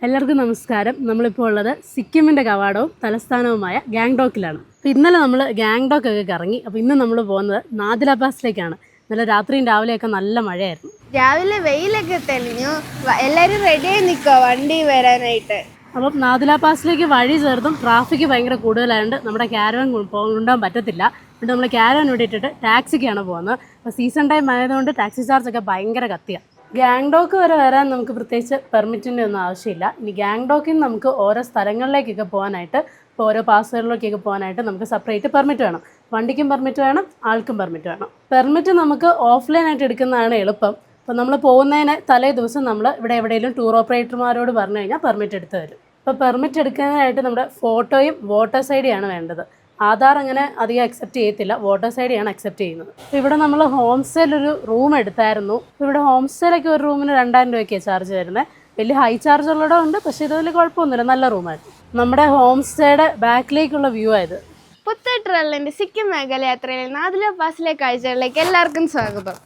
എല്ലാവർക്കും നമസ്കാരം. നമ്മളിപ്പോൾ ഉള്ളത് സിക്കിമിൻ്റെ കവാടവും തലസ്ഥാനവുമായ ഗാംഗ്ടോക്കിലാണ്. അപ്പോൾ ഇന്നലെ നമ്മൾ ഗാംഗ്ടോക്കൊക്കെ കറങ്ങി. അപ്പോൾ ഇന്ന് നമ്മൾ പോകുന്നത് നാഥുല പാസിലേക്കാണ്. ഇന്നലെ രാത്രിയും രാവിലെയൊക്കെ നല്ല മഴയായിരുന്നു. രാവിലെ വെയിലൊക്കെ തെളിഞ്ഞു, എല്ലാവരും റെഡിയായി നിൽക്കുക വണ്ടി വരാനായിട്ട്. അപ്പം നാഥുല പാസിലേക്ക് വഴി ചേർത്തും ട്രാഫിക് ഭയങ്കര കൂടുതലായതുകൊണ്ട് നമ്മുടെ ക്യാരവൻ കൊണ്ടുപോകാൻ പറ്റത്തില്ല. എന്നിട്ട് നമ്മൾ ക്യാരവൻ ഇവിടെ ഇട്ടിട്ട് ടാക്സിക്കാണ് പോകുന്നത്. അപ്പോൾ സീസൺ ടൈം ആയതുകൊണ്ട് ടാക്സി ചാർജൊക്കെ ഭയങ്കര കത്തിയാണ്. ഗാംഗ്ടോക്ക് വരെ വരാൻ നമുക്ക് പ്രത്യേകിച്ച് പെർമിറ്റിൻ്റെ ഒന്നും ആവശ്യമില്ല. ഇനി ഗാംഗ്ടോക്കിൽ നിന്ന് നമുക്ക് ഓരോ സ്ഥലങ്ങളിലേക്കൊക്കെ പോകാനായിട്ട്, ഇപ്പോൾ ഓരോ പാസുകളിലേക്കൊക്കെ പോകാനായിട്ട് നമുക്ക് സെപ്പറേറ്റ് പെർമിറ്റ് വേണം. വണ്ടിക്കും പെർമിറ്റ് വേണം, ആൾക്കും പെർമിറ്റ് വേണം. പെർമിറ്റ് നമുക്ക് ഓഫ്ലൈനായിട്ട് എടുക്കുന്നതാണ് എളുപ്പം. അപ്പോൾ നമ്മൾ പോകുന്നതിന് തലേ ദിവസം നമ്മൾ ഇവിടെ എവിടെയെങ്കിലും ടൂർ ഓപ്പറേറ്റർമാരോട് പറഞ്ഞു കഴിഞ്ഞാൽ പെർമിറ്റ് എടുത്ത് തരും. ഇപ്പോൾ പെർമിറ്റ് എടുക്കാനായിട്ട് നമ്മുടെ ഫോട്ടോയും വോട്ടേഴ്സ് ID യാണ് വേണ്ടത്. ആധാർ അങ്ങനെ അധികം അക്സെപ്റ്റ് ചെയ്യത്തില്ല, വോട്ടേഴ്സ് ID യാണ് അക്സെപ്റ്റ് ചെയ്യുന്നത്. അപ്പോൾ ഇവിടെ നമ്മൾ ഹോം സ്റ്റേയിലൊരു റൂം എടുത്തായിരുന്നു. ഇവിടെ ഹോം സ്റ്റേയിലൊക്കെ ഒരു റൂമിന് 2000 രൂപയ്ക്കാണ് ചാർജ് വരുന്നത്. വലിയ ഹൈ ചാർജ് ഉള്ളവിടെ ഉണ്ട്, പക്ഷേ ഇത് വലിയ കുഴപ്പമൊന്നുമില്ല, നല്ല റൂമായിരുന്നു. നമ്മുടെ ഹോം സ്റ്റേയുടെ ബാക്കിലേക്കുള്ള വ്യൂ ആയത്. പുത്തൻ ട്രാവലിന്റെ സിക്കിം മേഖല യാത്രയിൽ നാഥുല പാസിലെ കാഴ്ചകളിലേക്ക് എല്ലാവർക്കും സ്വാഗതം.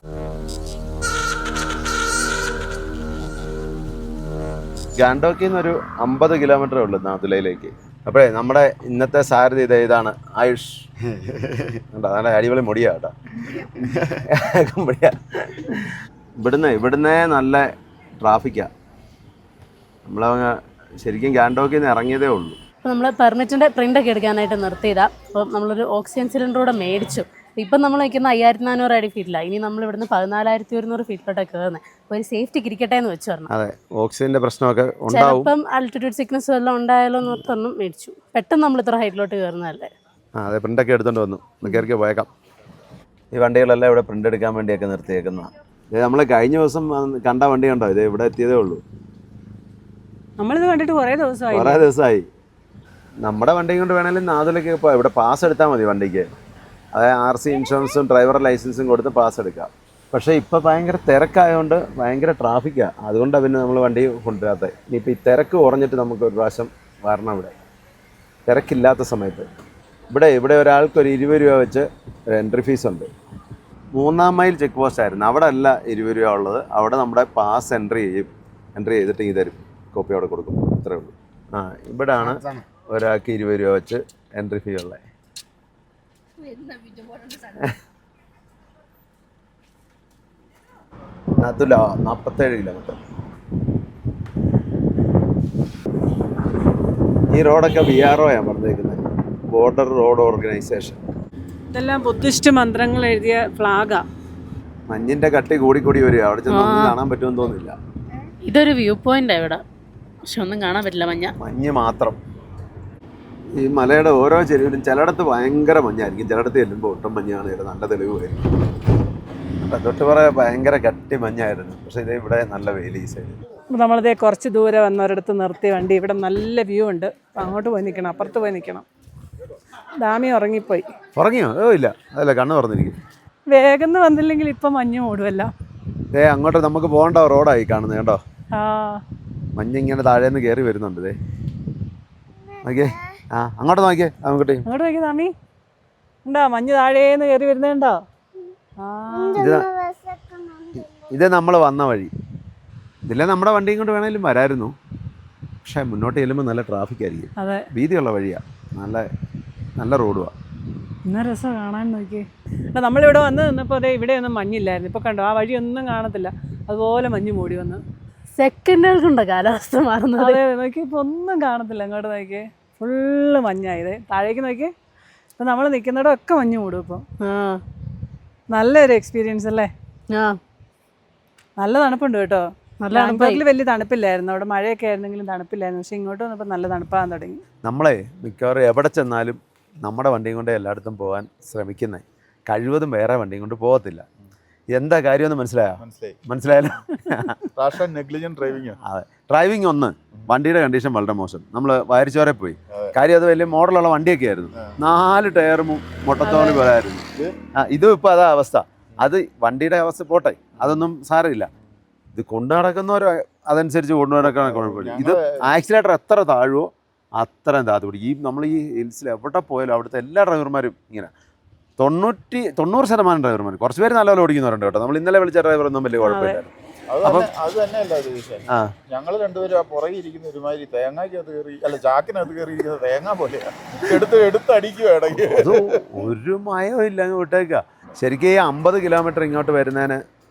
ഗാംഗ്ടോക്കിൽ നിന്നൊരു 50 കിലോമീറ്ററേ ഉള്ളൂ നാഥുലയിലേക്ക്. അപ്പോഴേ നമ്മുടെ ഇന്നത്തെ സാരഥി ഇതാണ് ആയുഷ്. നല്ല അടിപൊളി മുടിയാ കേട്ടോ. മുടിയാ. ഇവിടുന്ന് നല്ല ട്രാഫിക്കാണ്. നമ്മളങ്ങ് ശരിക്കും ഗാംഗ്ടോക്കിൽ നിന്ന് ഇറങ്ങിയതേ ഉള്ളൂ. അപ്പോൾ നമ്മൾ പെർമിറ്റിൻ്റെ പ്രിൻ്റൊക്കെ എടുക്കാനായിട്ട് നിർത്തിയതാണ്. അപ്പോൾ നമ്മളൊരു ഓക്സിജൻ സിലിണ്ടർ കൂടെ മേടിച്ചു. ഇപ്പം നമ്മൾ നിൽക്കുന്ന 5400 അടി ഫീറ്റിലാണ്. ഇനി നമ്മൾ ഇവിടുന്ന് 14100 ഫീറ്റിലോട്ടാണ് കയറുന്നത്. അപ്പോൾ ഒരു സേഫ്റ്റിക്ക് ഇരിക്കട്ടെ എന്ന് വെച്ച് പറഞ്ഞു. അതെ, ഓക്സിജൻ്റെ പ്രശ്നമൊക്കെ ഉണ്ടാവും. ചിലപ്പം ആൾട്ടിറ്റ്യൂഡ് സിക്നസ് വല്ലതും ഉണ്ടായാലോ എന്ന് ഓർത്തൊന്നും മേടിച്ചു. പെട്ടെന്ന് നമ്മൾ ഇത്ര ഹൈറ്റിലോട്ട് കയറുന്നതല്ലേ. അതെ, പ്രിൻ്റൊക്കെ എടുത്തുകൊണ്ട് വന്നു. കയറിക്ക് പോയേക്കാം. ഈ വണ്ടികളെല്ലാം ഇവിടെ പ്രിൻ്റ് എടുക്കാൻ വേണ്ടിയൊക്കെ നിർത്തിയേക്കുന്നതാണ്. ഇത് നമ്മൾ കഴിഞ്ഞ ദിവസം കണ്ട വണ്ടി കണ്ടോ? ഇത് ഇവിടെ എത്തിയതേ ഉള്ളൂ. നമ്മളിത് കണ്ടിട്ട് കുറേ ദിവസമായി. നമ്മുടെ വണ്ടിയും കൊണ്ട് വേണമെങ്കിലും നാഥുലയ്ക്ക് ഇപ്പോൾ ഇവിടെ പാസ് എടുത്താൽ മതി വണ്ടിക്ക്. അതായത് RC ഇൻഷുറൻസും ഡ്രൈവർ ലൈസൻസും കൊടുത്ത് പാസ് എടുക്കാം. പക്ഷേ ഇപ്പോൾ ഭയങ്കര തിരക്കായതുകൊണ്ട് ഭയങ്കര ട്രാഫിക്കാണ്. അതുകൊണ്ടാണ് പിന്നെ നമ്മൾ വണ്ടി കൊണ്ടുവരാത്തത്. ഇനിയിപ്പോൾ ഈ തിരക്ക് കുറഞ്ഞിട്ട് നമുക്ക് ഒരു പ്രാവശ്യം വരണം. ഇവിടെ തിരക്കില്ലാത്ത സമയത്ത് ഇവിടെ ഒരാൾക്ക് ഒരു 20 രൂപ വെച്ച് ഒരു എൻട്രി ഫീസ് ഉണ്ട്. 3-ാം മൈൽ ചെക്ക് പോസ്റ്റ് ആയിരുന്നു. അവിടെ അല്ല 20 രൂപ ഉള്ളത്. അവിടെ നമ്മുടെ പാസ് എൻട്രി ചെയ്തിട്ട് ഈ തരും, കോപ്പി അവിടെ കൊടുക്കും. അത്രേ ഉള്ളൂ. ഇവിടെയാണ് ഒരാൾക്ക് 20 രൂപ വെച്ച് എൻട്രി ഫീ ഉള്ളത്. നാഥുല 47 കിലോമീറ്റർ. ഈ റോഡൊക്കെ BRO ആണ് പറഞ്ഞേക്കുന്നത്, ബോർഡർ റോഡ് ഓർഗനൈസേഷൻ. ഇതെല്ലാം ബുദ്ധിസ്റ്റ് മന്ത്രങ്ങൾ എഴുതിയ ഫ്ലാഗാ. മഞ്ഞിന്റെ കട്ടി കൂടി വരിക. അവിടെ ചെന്നൊന്നും കാണാൻ പറ്റുമെന്ന് തോന്നുന്നില്ല. ഇതൊരു വ്യൂ പോയിന്റാണ് ഇവിടെ, പക്ഷെ ഒന്നും കാണാൻ പറ്റില്ല. മഞ്ഞ് മാത്രം. ഈ മലയുടെ ഓരോ ചെരുവിലും ചിലയിടത്ത് ഭയങ്കര മഞ്ഞായിരിക്കും, ചിലയിടത്ത് ചെല്ലുമ്പോൾ ഒട്ടും മഞ്ഞാണ്. ഇവിടെ നല്ല തെളിവായിരിക്കും. തൊട്ട് പറയാൻ ഭയങ്കര കട്ടി മഞ്ഞായിരുന്നു. പക്ഷെ ഇത് ഇവിടെ നല്ല വെയിൽ. ഈ സൈഡ് നമ്മളിതേ കുറച്ച് ദൂരെ വന്നൊരിടത്ത് നിർത്തിയ വണ്ടി. ഇവിടെ നല്ല വ്യൂ ഉണ്ട്. അങ്ങോട്ട് പോയി നിൽക്കണം, അപ്പുറത്ത് പോയി നിൽക്കണം. ഡാമി ഉറങ്ങിയോ? ഇല്ല, അതല്ല, കണ്ണ് തുറന്നിരിക്കും. വേഗം വന്നില്ലെങ്കിൽ ഇപ്പം മഞ്ഞ് മൂടുമല്ല. അങ്ങോട്ട് നമുക്ക് പോകേണ്ട റോഡായി കാണുന്നത് കേട്ടോ. ആ, മഞ്ഞിങ്ങനെ താഴേന്ന് കയറി വരുന്നുണ്ട്. നോക്കിയേ, അങ്ങോട്ട് നോക്കിയേ. അങ്ങോട്ട് നോക്കിയേ ഡാമി ഉണ്ടോ? മഞ്ഞ് താഴേന്ന് കയറി വരുന്നുണ്ടോ? ഇത് നമ്മൾ വന്ന വഴി. ഇതില്ല, നമ്മുടെ വണ്ടിയും കൊണ്ട് വേണമെങ്കിലും വരായിരുന്നു. പക്ഷേ മുന്നോട്ട് ചെല്ലുമ്പോൾ നല്ല ട്രാഫിക് ആയിരിക്കും. അതെ, വീതിയുള്ള വഴിയാണ്. നല്ല റോഡുമാണ്. ഇന്ന രസം കാണാൻ. നോക്കിയേ, നമ്മളിവിടെ വന്ന് നിന്നപ്പോൾ അതെ ഇവിടെയൊന്നും മഞ്ഞില്ലായിരുന്നു. ഇപ്പോൾ കണ്ടോ, ആ വഴിയൊന്നും കാണത്തില്ല. അതുപോലെ മഞ്ഞ് മൂടി വന്ന് സെക്കൻഡുകൾക്കുണ്ടോ കാലാവസ്ഥ മാറുന്നത്? അതെ, നോക്കി ഇപ്പോൾ ഒന്നും കാണത്തില്ല. അങ്ങോട്ട് നോക്കിയേ, ഫുള്ള് മഞ്ഞായത്. താഴേക്ക് നോക്കിയേ, ഇപ്പം നമ്മൾ നിൽക്കുന്നിടമൊക്കെ മഞ്ഞ് മൂടും. ഇപ്പോൾ നല്ലൊരു എക്സ്പീരിയൻസ് അല്ലേ? നല്ല തണുപ്പുണ്ട് കേട്ടോ. ബാങ്കോക്കിൽ വലിയ തണുപ്പില്ലായിരുന്നു. അവിടെ മഴയൊക്കെ ആയിരുന്നെങ്കിലും തണുപ്പില്ലായിരുന്നു. പക്ഷെ ഇങ്ങോട്ട് വന്നപ്പോൾ നല്ല തണുപ്പാകാൻ തുടങ്ങി. നമ്മളെ മിക്കവാറും എവിടെ ചെന്നാലും നമ്മുടെ വണ്ടിയും കൊണ്ട് എല്ലായിടത്തും പോകാൻ ശ്രമിക്കുന്നത്. കഴിവതും വേറെ വണ്ടിയും കൊണ്ട് പോകത്തില്ല. എന്താ കാര്യമെന്ന് മനസ്സിലായല്ലോ? അതെ, ഡ്രൈവിംഗ് ഒന്ന്. വണ്ടിയുടെ കണ്ടീഷൻ വളരെ മോശം. നമ്മൾ വാരിച്ചോരെ പോയി. കാര്യം അത് വലിയ മോഡലുള്ള വണ്ടിയൊക്കെ ആയിരുന്നു. 4 ടയറും മുട്ടത്തോണി പോലായിരുന്നു. ഇതും ഇപ്പോൾ അതാ അവസ്ഥ. അത് വണ്ടിയുടെ അവസ്ഥ പോട്ടെ, അതൊന്നും സാരമില്ല. ഇത് കൊണ്ടു നടക്കുന്നവരോ അതനുസരിച്ച് കൊണ്ടു നടക്കാൻ കുഴപ്പമില്ല. ഇത് ആക്സിലേറ്റർ എത്ര താഴുവോ അത്രയും താഴ്ത്തു പിടിക്കും. നമ്മൾ ഈ ഹിൽസിൽ എവിടെ പോയാലും അവിടുത്തെ എല്ലാ ഡ്രൈവർമാരും ഇങ്ങനെ 90% ഡ്രൈവർമാർ. കുറച്ച് പേര് നല്ലപോലെ ഓടിക്കുന്നവരുണ്ട് കേട്ടോ. നമ്മൾ ഇന്നലെ വിളിച്ച ഡ്രൈവറൊന്നും വലിയ കുഴപ്പമില്ല. അത് തന്നെയല്ല ചോദിച്ചാൽ ആ ഞങ്ങൾ രണ്ടുപേരും ആ പുറകെ ഇരിക്കുന്ന ഒരുമാതിരി തേങ്ങയ്ക്കകത്ത് കയറി അല്ല ചാക്കിനകത്ത് കയറിയിരിക്കുന്ന തേങ്ങ പോലെയാ എടുത്തടിക്കുക ഇടയ്ക്ക്. അത് ഒരു മയവും ഇല്ല അങ്ങ് വിട്ടേക്കുക. ശരിക്കും ഈ 50 കിലോമീറ്റർ ഇങ്ങോട്ട് വരുന്നതിന്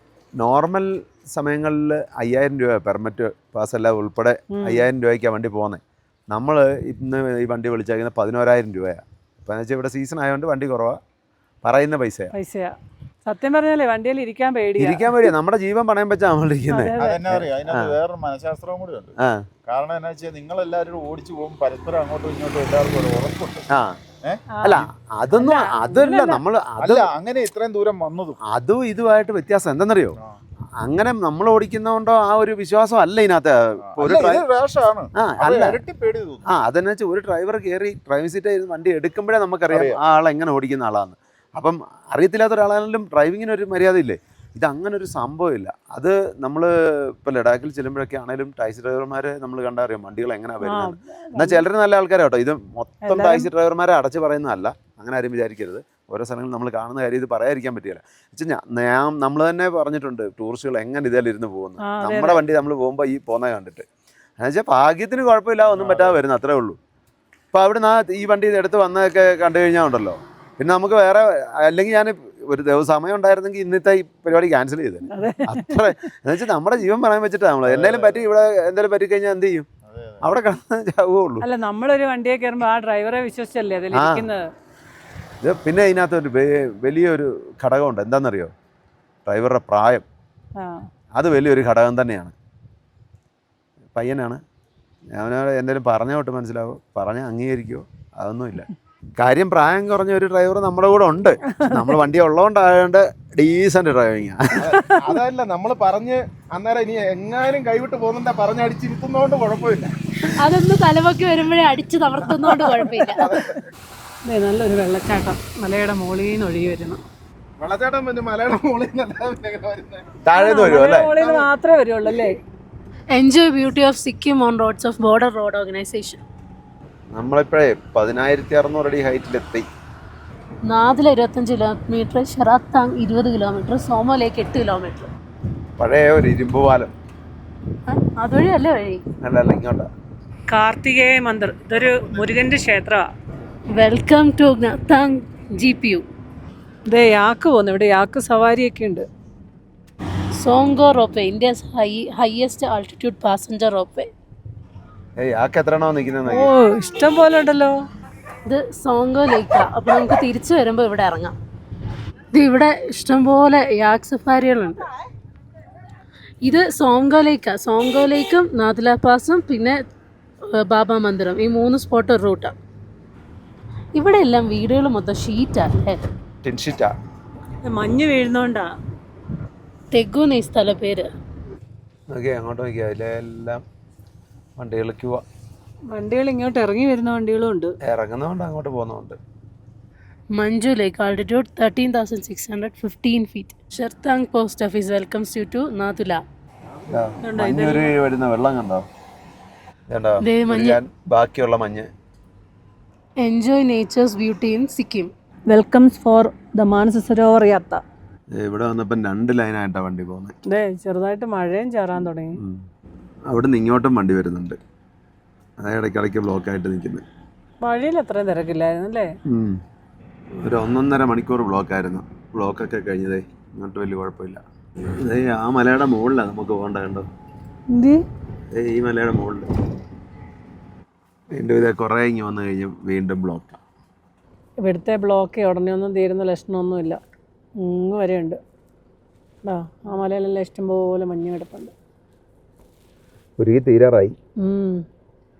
നോർമൽ സമയങ്ങളിൽ 5000 രൂപ പെർമിറ്റ് പാസ് എല്ലാം ഉൾപ്പെടെ 5000 രൂപയ്ക്കാണ് വണ്ടി പോകുന്നത്. നമ്മൾ ഇന്ന് ഈ വണ്ടി വിളിച്ചേക്കുന്നത് 11,000 രൂപയാണ്. അപ്പോൾ എന്ന് വെച്ചാൽ ഇവിടെ സീസൺ ആയതുകൊണ്ട് വണ്ടി കുറവാണ്, പറയുന്ന പൈസയാ. സത്യം പറഞ്ഞാലേ വണ്ടിയിൽ ഇരിക്കാൻ പേടിയാ. നമ്മുടെ ജീവൻ പണയം വെച്ചാൽ നമ്മളിരിക്കുന്നത്. അതെന്നാ അറിയാം, അതിനകത്ത് വേറൊരു മനഃശാസ്ത്രവും കൂടി ഉണ്ട്. കാരണം എന്നാ വെച്ചാൽ നിങ്ങൾ എല്ലാവരും ഓടിച്ചു പോകും, പരസ്പരം അങ്ങോട്ടും ഇങ്ങോട്ടും എല്ലാവർക്കും ഒരു ഉറപ്പുണ്ട്. അല്ല അതൊന്നും അതല്ല നമ്മൾ അല്ല അങ്ങനെ ഇത്രയും ദൂരം വന്നതും അതും ഇതുമായിട്ട് വ്യത്യാസം എന്തെന്നറിയോ? അങ്ങനെ നമ്മൾ ഓടിക്കുന്നതുകൊണ്ടോ ആ ഒരു വിശ്വാസം അല്ല ഇതിനകത്ത്. അതെന്ന് വെച്ചാൽ ഒരു ഡ്രൈവർ കയറി ഡ്രൈവിംഗ് സീറ്റ് ഇരുന്ന് വണ്ടി എടുക്കുമ്പോഴേ നമുക്കറിയാം ആ ആൾ എങ്ങനെ ഓടിക്കുന്ന ആളാണ്. അപ്പം അറിയത്തില്ലാത്ത ഒരാളാണെങ്കിലും ഡ്രൈവിങ്ങിന് ഒരു മര്യാദ ഇല്ലേ? ഇത് അങ്ങനെ ഒരു സംഭവമില്ല. അത് നമ്മൾ ഇപ്പോൾ ലഡാക്കിൽ ചെല്ലുമ്പോഴൊക്കെ ആണെങ്കിലും ടാക്സി ഡ്രൈവർമാരെ നമ്മൾ കണ്ടറിയാം വണ്ടികൾ എങ്ങനെയാണ് വരുന്നത്. എന്നാൽ ചിലർ നല്ല ആൾക്കാരാണ് കേട്ടോ. ഇത് മൊത്തം ടാക്സി ഡ്രൈവർമാരെ അടച്ച് പറയുന്നതല്ല, അങ്ങനെ ആരും വിചാരിക്കരുത്. ഓരോ സ്ഥലങ്ങളിൽ നമ്മൾ കാണുന്ന കാര്യം ഇത് പറയാതിരിക്കാൻ പറ്റില്ല. ഞാൻ നമ്മൾ തന്നെ പറഞ്ഞിട്ടുണ്ട് ടൂറിസ്റ്റുകൾ എങ്ങനെ ഇതിലിരുന്ന് പോകുന്നു. നമ്മുടെ വണ്ടി നമ്മൾ പോകുമ്പോൾ ഈ പോകുന്നത് കണ്ടിട്ട് എന്നുവെച്ചാൽ ഭാഗ്യത്തിന് കുഴപ്പമില്ല, ഒന്നും പറ്റാതെ വരുന്നു, അത്രേ ഉള്ളൂ. അപ്പോൾ അവിടെ ഈ വണ്ടി എടുത്ത് വന്നതൊക്കെ കണ്ടു കഴിഞ്ഞാൽ ഉണ്ടല്ലോ, പിന്നെ നമുക്ക് വേറെ അല്ലെങ്കിൽ ഞാൻ ഒരു ദിവസം സമയം ഉണ്ടായിരുന്നെങ്കിൽ ഇന്നത്തെ ഈ പരിപാടി ക്യാൻസൽ ചെയ്തത്. അത്ര എന്നുവെച്ചാൽ നമ്മുടെ ജീവൻ പറയാൻ വെച്ചിട്ടാണ് നമ്മൾ എന്തെങ്കിലും പറ്റി ഇവിടെ എന്തെങ്കിലും പറ്റിക്കഴിഞ്ഞാൽ എന്ത് ചെയ്യും? അവിടെ കിടന്ന് ചാവുകയുള്ളൂ. അല്ല നമ്മളൊരു വണ്ടിയെ കയറുമ്പോൾ ആ ഡ്രൈവറെ വിശ്വസിച്ചല്ലേ അതിലിരിക്കുന്നത്. ഇത് പിന്നെ ഇതിനകത്തൊരു വലിയൊരു ഘടകമുണ്ട്. എന്താണെന്നറിയോ? ഡ്രൈവറുടെ പ്രായം. അത് വലിയൊരു ഘടകം തന്നെയാണ്. പയ്യനാണ്, അവനോട് എന്തെങ്കിലും പറഞ്ഞോട്ട് മനസ്സിലാവോ, പറഞ്ഞ് അംഗീകരിക്കുമോ? അതൊന്നുമില്ല. കാര്യം പ്രായം കുറഞ്ഞ ഒരു ഡ്രൈവർ നമ്മുടെ കൂടെ ഉണ്ട്. നമ്മൾ വണ്ടി ഉള്ളതുകൊണ്ടായതുകൊണ്ട് ഡീസന്റ് ഡ്രൈവിങ്. അതല്ല നമ്മൾ പറഞ്ഞ് അന്നേരം ഇനി എങ്ങാനും കൈവിട്ട് പോകുന്നുണ്ടാ പറഞ്ഞ് അടിച്ചിരുത്തുന്നതുകൊണ്ട് കുഴപ്പമില്ല. അതൊന്ന് തലവൊക്കെ വരുമ്പോഴേ അടിച്ച് തളർത്തുന്നതുകൊണ്ട് കുഴപ്പമില്ല. നല്ലൊരു വെള്ളച്ചാട്ടം മലയുടെ മുകളിൽ നിന്ന് ഒഴുകി വരുന്നു. വെള്ളച്ചാട്ടം പിന്നെ മലയുടെ മുകളിൽ താഴേന്ന് വരുമോ അല്ലേ? മുകളിൽ മാത്രമേ വരുള്ളൂ അല്ലേ? Enjoy beauty of Sikkim on roads of border road organisation. നമ്മളിപ്പോഴേ 16,600 അടി ഹൈറ്റിലെത്തി. നാദില 25 kilometre, Sherathang 20 kilometre, Tsomgo lake 8 kilometre. പഴയ ഒരു ഇരുമ്പ് പാലം. അതുവഴിയല്ലേ വഴി? അല്ല ഇങ്ങോട്ടാ. കാർത്തികേയ മന്ദിർ, ഇതൊരു മുരുകന്റെ ക്ഷേത്രമാണ്. Welcome to Gnathang GPU. ഇതേ യാക്ക് പോകുന്നു, ഇവിടെ യാക്ക് സവാരിയൊക്കെ ഉണ്ട്. Tsomgo ropeway, India's highest altitude passenger ropeway. Yak എത്രയാണോ നിൽക്കുന്നത്? ഓ ഇഷ്ടം പോലെ ഉണ്ടല്ലോ. ഇത് സോങ്കോ ലേക്കാ. അപ്പോൾ നമുക്ക് തിരിച്ചു വരുമ്പോൾ ഇവിടെ ഇറങ്ങാം. ഇത് ഇവിടെ ഇഷ്ടംപോലെ യാക്ക് സഫാരികളുണ്ട്. ഇത് സോങ്കോ ലേക്കാ. സോങ്കോ ലേക്കും നാഥുല പാസും പിന്നെ ബാബ മന്ദിരം, ഈ 3 സ്പോട്ട് ഒരു റൂട്ടാണ്. ഇവിടെ എല്ലാം വീടുകൾ മൊത്തം ഷീറ്റല്ലേ, ടിൻഷീറ്റാ. മഞ്ഞ് വീഴുന്നോണ്ടാ തെഗുന്ന് ഈ സ്ഥല പേര്. നോക്കിയാ അങ്ങോട്ട് നോക്കിയാ അതിലെല്ലാം വണ്ടികൾ ക്യൂവാ. വണ്ടികൾ ഇങ്ങോട്ട് ഇറങ്ങി വരുന്ന വണ്ടികളും ഉണ്ട്, ഇറങ്ങുന്നതുകൊണ്ട് അങ്ങോട്ട് പോകുന്നതുകൊണ്ട്. Manju lake, altitude 13,615 feet. Sherathang post office welcomes you to Nathula. മഞ്ഞൊരു വരുന്ന വെള്ളം കണ്ടോ? ബാക്കിയുള്ള മഞ്ഞ്. Enjoy nature's beauty in Sikkim. Welcomes for the Manasa Sarovar യാത്ര. ഇവിടെ വന്നപ്പം 2 ലൈനായിട്ടാണ് വണ്ടി പോകുന്നത്. അതെ, ചെറുതായിട്ട് മഴയും ചേറാൻ തുടങ്ങി. അവിടെ നിന്ന് ഇങ്ങോട്ടും വണ്ടി വരുന്നുണ്ട്. അത് ഇടയ്ക്കിടയ്ക്ക് ബ്ലോക്കായിട്ട് നിൽക്കുന്നത്. മഴയിൽ അത്രയും തിരക്കില്ലായിരുന്നു അല്ലേ? ഒരു 1.5 മണിക്കൂർ ബ്ലോക്കായിരുന്നു. ബ്ലോക്കൊക്കെ കഴിഞ്ഞതേ ഇങ്ങോട്ട് വലിയ കുഴപ്പമില്ല. ഇതേ ആ മലയുടെ മുകളിലാണ് നമുക്ക് പോകേണ്ട. കണ്ടോ ഈ മലയുടെ മുകളിൽ വീണ്ടും ഇതേ കുറേ ഇങ്ങ് വന്നു കഴിഞ്ഞ് വീണ്ടും ബ്ലോക്കാണ്. ഇവിടുത്തെ ബ്ലോക്ക് ഉടനെ ഒന്നും തീരുന്ന ലക്ഷണമൊന്നുമില്ല, ഇങ്ങ് വരെയുണ്ട്. ആ മലയിലെല്ലാം ഇഷ്ടംപോലെ മഞ്ഞ് കിടപ്പുണ്ട്. ഒരുക്കി തീരാറായി.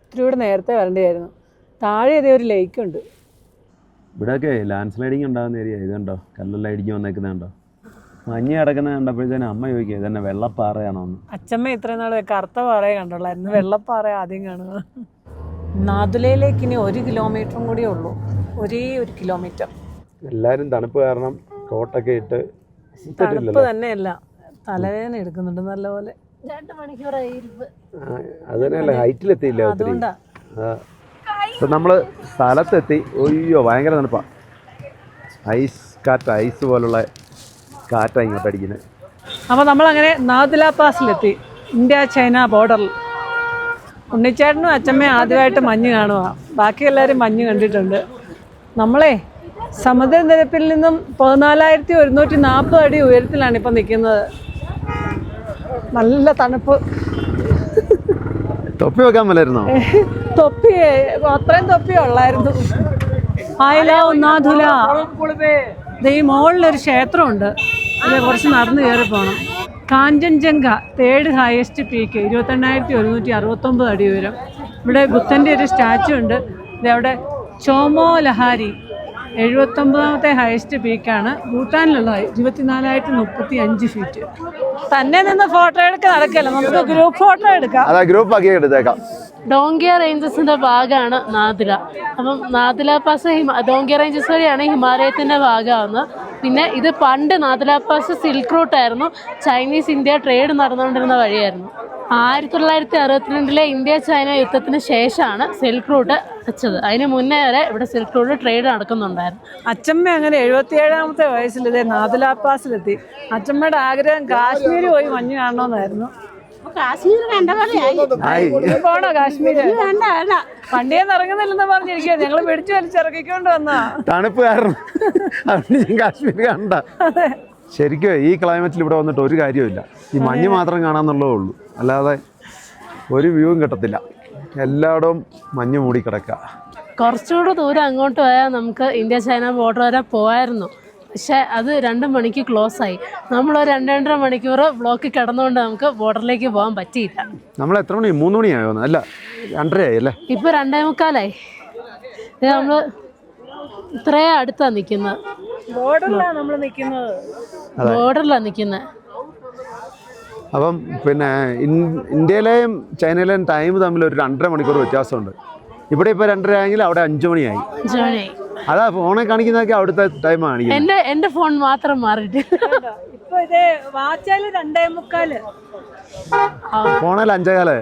ഇത്തിരി ഇവിടെ നേരത്തെ വരേണ്ടിയായിരുന്നു. താഴെ ഇതേ ഒരു ലേക്ക് ഉണ്ട്. ഇവിടെയൊക്കെ ലാൻഡ് സ്ലൈഡിങ് ഉണ്ടാകുന്ന ഏരിയ. ഇതുണ്ടോ കല്ലെല്ലാം ഇടിഞ്ഞ് വന്നേക്കുന്നത് കണ്ടോ? മഞ്ഞ് കിടക്കുന്നത് കണ്ടപ്പോഴത്തേനും അമ്മ ചോദിക്കുക ഇതന്നെ വെള്ളപ്പാറയാണോ എന്ന്. അച്ഛമ്മ ഇത്രയും നാൾ കറുത്ത പാറയെ കണ്ടുള്ളായിരുന്നു, വെള്ളപ്പാറ ആദ്യം കാണുക. നാദുലയിലേക്ക് ഇനി 1 കിലോമീറ്ററും കൂടിയേ ഉള്ളൂ, ഒരേ 1 കിലോമീറ്റർ. എല്ലാവരും തണുപ്പ് കാരണം കോട്ടൊക്കെ ഇട്ട്. തണുപ്പ് തന്നെയല്ല, തലവേദന എടുക്കുന്നുണ്ട് നല്ലപോലെ. 2 മണിക്കൂറായി. അത് തന്നെയല്ല, ഹൈറ്റിലെത്തിയില്ല ഒത്തിരി. ഇപ്പം നമ്മൾ സ്ഥലത്തെത്തി. ഒയ്യോ ഭയങ്കര തണുപ്പാണ്. ഐസ് കാറ്റ്, ഐസ് പോലുള്ള കാറ്റാണ് ഇങ്ങോട്ട് അടിക്കുന്നത്. അപ്പോൾ നമ്മളങ്ങനെ നാഥുല പാസിലെത്തി, ഇന്ത്യ ചൈന ബോർഡറിൽ. ഉണ്ണിച്ചേട്ടനും അച്ഛമ്മയും ആദ്യമായിട്ട് മഞ്ഞ് കാണുക, ബാക്കി എല്ലാവരും മഞ്ഞ് കണ്ടിട്ടുണ്ട്. നമ്മളെ സമുദ്രനിരപ്പിൽ നിന്നും 14,140 അടി ഉയരത്തിലാണ് ഇപ്പം നിൽക്കുന്നത്. നല്ല തണുപ്പ്. തൊപ്പി വെക്കാൻ മേലായിരുന്നോ? തൊപ്പി അത്രയും തൊപ്പി ഉള്ളായിരുന്നു. ആയില നാഥുല. ഈ മുകളിലൊരു ക്ഷേത്രമുണ്ട്, അതിൽ കുറച്ച് നടന്നു കയറി പോകണം. കാഞ്ചൻജംഗ 3rd ഹയസ്റ്റ് പീക്ക്, 28,169 അടി ഉയരം. ഇവിടെ ബുദ്ധൻ്റെ ഒരു സ്റ്റാച്ചു ഉണ്ട്. ഇതവിടെ ചോമോ ലഹാരി 79ാമത്തെ ഹയസ്റ്റ് പീക്കാണ്. ഭൂട്ടാനിലുള്ളത് 24,035 ഫീറ്റ്. തന്നെ നിന്ന് ഫോട്ടോ എടുക്കാൻ നടക്കല്ല, നമുക്ക് ഗ്രൂപ്പ് ഫോട്ടോ എടുക്കാം. അതാ ഗ്രൂപ്പ് ആക്കി എടുത്തേക്കാം. ഡോങ്കിയ റേഞ്ചസിന്റെ ഭാഗമാണ് നാഥുല. അപ്പം നാഥുല പാസ് ഡോങ്കിയ റേഞ്ചസ് വഴിയാണ് ഹിമാലയത്തിന്റെ ഭാഗമാവുന്നത്. പിന്നെ ഇത് പണ്ട് നാഥുല പാസ് സിൽക്ക് റൂട്ടായിരുന്നു, ചൈനീസ് ഇന്ത്യ ട്രേഡ് നടന്നുകൊണ്ടിരുന്ന വഴിയായിരുന്നു. 1962 ഇന്ത്യ ചൈന യുദ്ധത്തിന് ശേഷമാണ് സിൽക്ക് റൂട്ട് വെച്ചത്. അതിന് മുന്നേ വരെ ഇവിടെ സിൽക്ക് റൂട്ട് ട്രേഡ് നടക്കുന്നുണ്ടായിരുന്നു. അച്ഛമ്മ അങ്ങനെ 77ാമത്തെ വയസ്സിൽ ഇതേ നാഥുല പാസിലെത്തി. അച്ഛമ്മയുടെ ആഗ്രഹം കാശ്മീർ പോയി മഞ്ഞ് കാണണമെന്നായിരുന്നു. കാശ്മീർ വേണ്ട പോണോ കാശ്മീര്? വണ്ടിയെന്ന് ഇറങ്ങുന്നില്ലെന്ന് പറഞ്ഞിരിക്കുക, ഞങ്ങൾ പിടിച്ചു വലിച്ചിറക്കിക്കൊണ്ട് വന്നാ. തണുപ്പ് കാരണം കാശ്മീർ കണ്ട. ശരിക്കും ഈ ക്ലൈമറ്റിൽ ഇവിടെ വന്നിട്ട് ഒരു കാര്യമില്ല, ഈ മഞ്ഞ് മാത്രം കാണാന്നുള്ളതേ ഉള്ളൂ, അല്ലാതെ ഒരു വ്യൂവും കിട്ടത്തില്ല. എല്ലായിടവും മഞ്ഞ് മൂടി കിടക്കുക. കുറച്ചുകൂടെ ദൂരം അങ്ങോട്ട് പോയാൽ നമുക്ക് ഇന്ത്യ ചൈന ബോർഡർ വരെ പോയായിരുന്നു. പക്ഷേ അത് 2 മണിക്ക് ക്ലോസ് ആയി. നമ്മൾ 2-2.5 മണിക്കൂർ ബ്ലോക്കിൽ കിടന്നുകൊണ്ട് നമുക്ക് ബോർഡറിലേക്ക് പോകാൻ പറ്റിയില്ല. നമ്മൾ എത്ര മണി? 3 മണിയായോ? അല്ല 2:30 ആയി അല്ലേ? ഇപ്പോൾ 2:45. ഇത് നമ്മൾ ഇത്രയും അടുത്താണ് നിൽക്കുന്നത്. ബോർഡറിലാണ് നമ്മൾ നിൽക്കുന്നത്. ബോർഡറിലാണ് നിൽക്കുന്നത്. അപ്പം പിന്നെ ഇന്ത്യയിലെയും ചൈനയിലെയും ടൈം തമ്മിൽ ഒരു 2.5 മണിക്കൂർ വ്യത്യാസമുണ്ട്. ഇവിടെ ഇപ്പോൾ 2:30 ആയെങ്കിൽ അവിടെ 5 മണിയായി. 5 മണിയായി. അതാ ഫോണെ കാണിക്കുന്നതൊക്കെ അവിടുത്തെ ടൈം കാണിക്കുന്നത്. എൻ്റെ ഫോൺ മാത്രം മാറിയിട്ട് ഇപ്പൊ ഇത് വാച്ചാല് 2:45. ഫോണിൽ 5:15.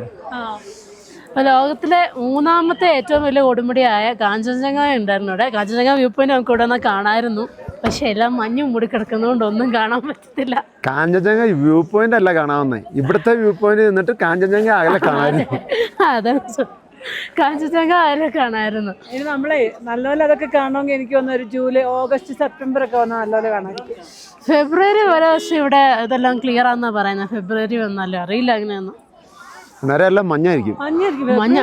ലോകത്തിലെ 3ാമത്തെ ഏറ്റവും വലിയ കൊടുമുടിയായ കാഞ്ചൻജംഗ ഉണ്ടായിരുന്നു ഇവിടെ. കാഞ്ചൻജംഗ വ്യൂ പോയിന്റ് നമുക്ക് ഇവിടെ നിന്ന് കാണാമായിരുന്നു, പക്ഷെ എല്ലാം മഞ്ഞും മൂടി കിടക്കുന്നതുകൊണ്ട് ഒന്നും കാണാൻ പറ്റത്തില്ല. കാഞ്ചൻജംഗ വ്യൂ പോയിന്റ് അല്ല കാണാവുന്നേ, ഇവിടുത്തെ വ്യൂ പോയിന്റ് നിന്നിട്ട് കാഞ്ചൻജംഗ അകലെ കാണാമായിരുന്നു. അതാണ് കാഞ്ചൻജംഗ അകലെ കാണാമായിരുന്നു. ഇനി നമ്മളെ നല്ലപോലെ അതൊക്കെ കാണണമെങ്കിൽ എനിക്ക് തോന്നുന്നു ഒരു ജൂലൈ, ഓഗസ്റ്റ്, സെപ്റ്റംബർ ഒക്കെ വന്നാൽ നല്ലപോലെ കാണാം. ഫെബ്രുവരി വരെ പക്ഷെ ഇവിടെ ഇതെല്ലാം ക്ലിയർ ആണെന്നാണ് പറയുന്നത്. ഫെബ്രുവരി വന്നാലും അറിയില്ല അങ്ങനെയൊന്നും. അന്നേരം എല്ലാം മഞ്ഞായിരിക്കും. മഞ്ഞ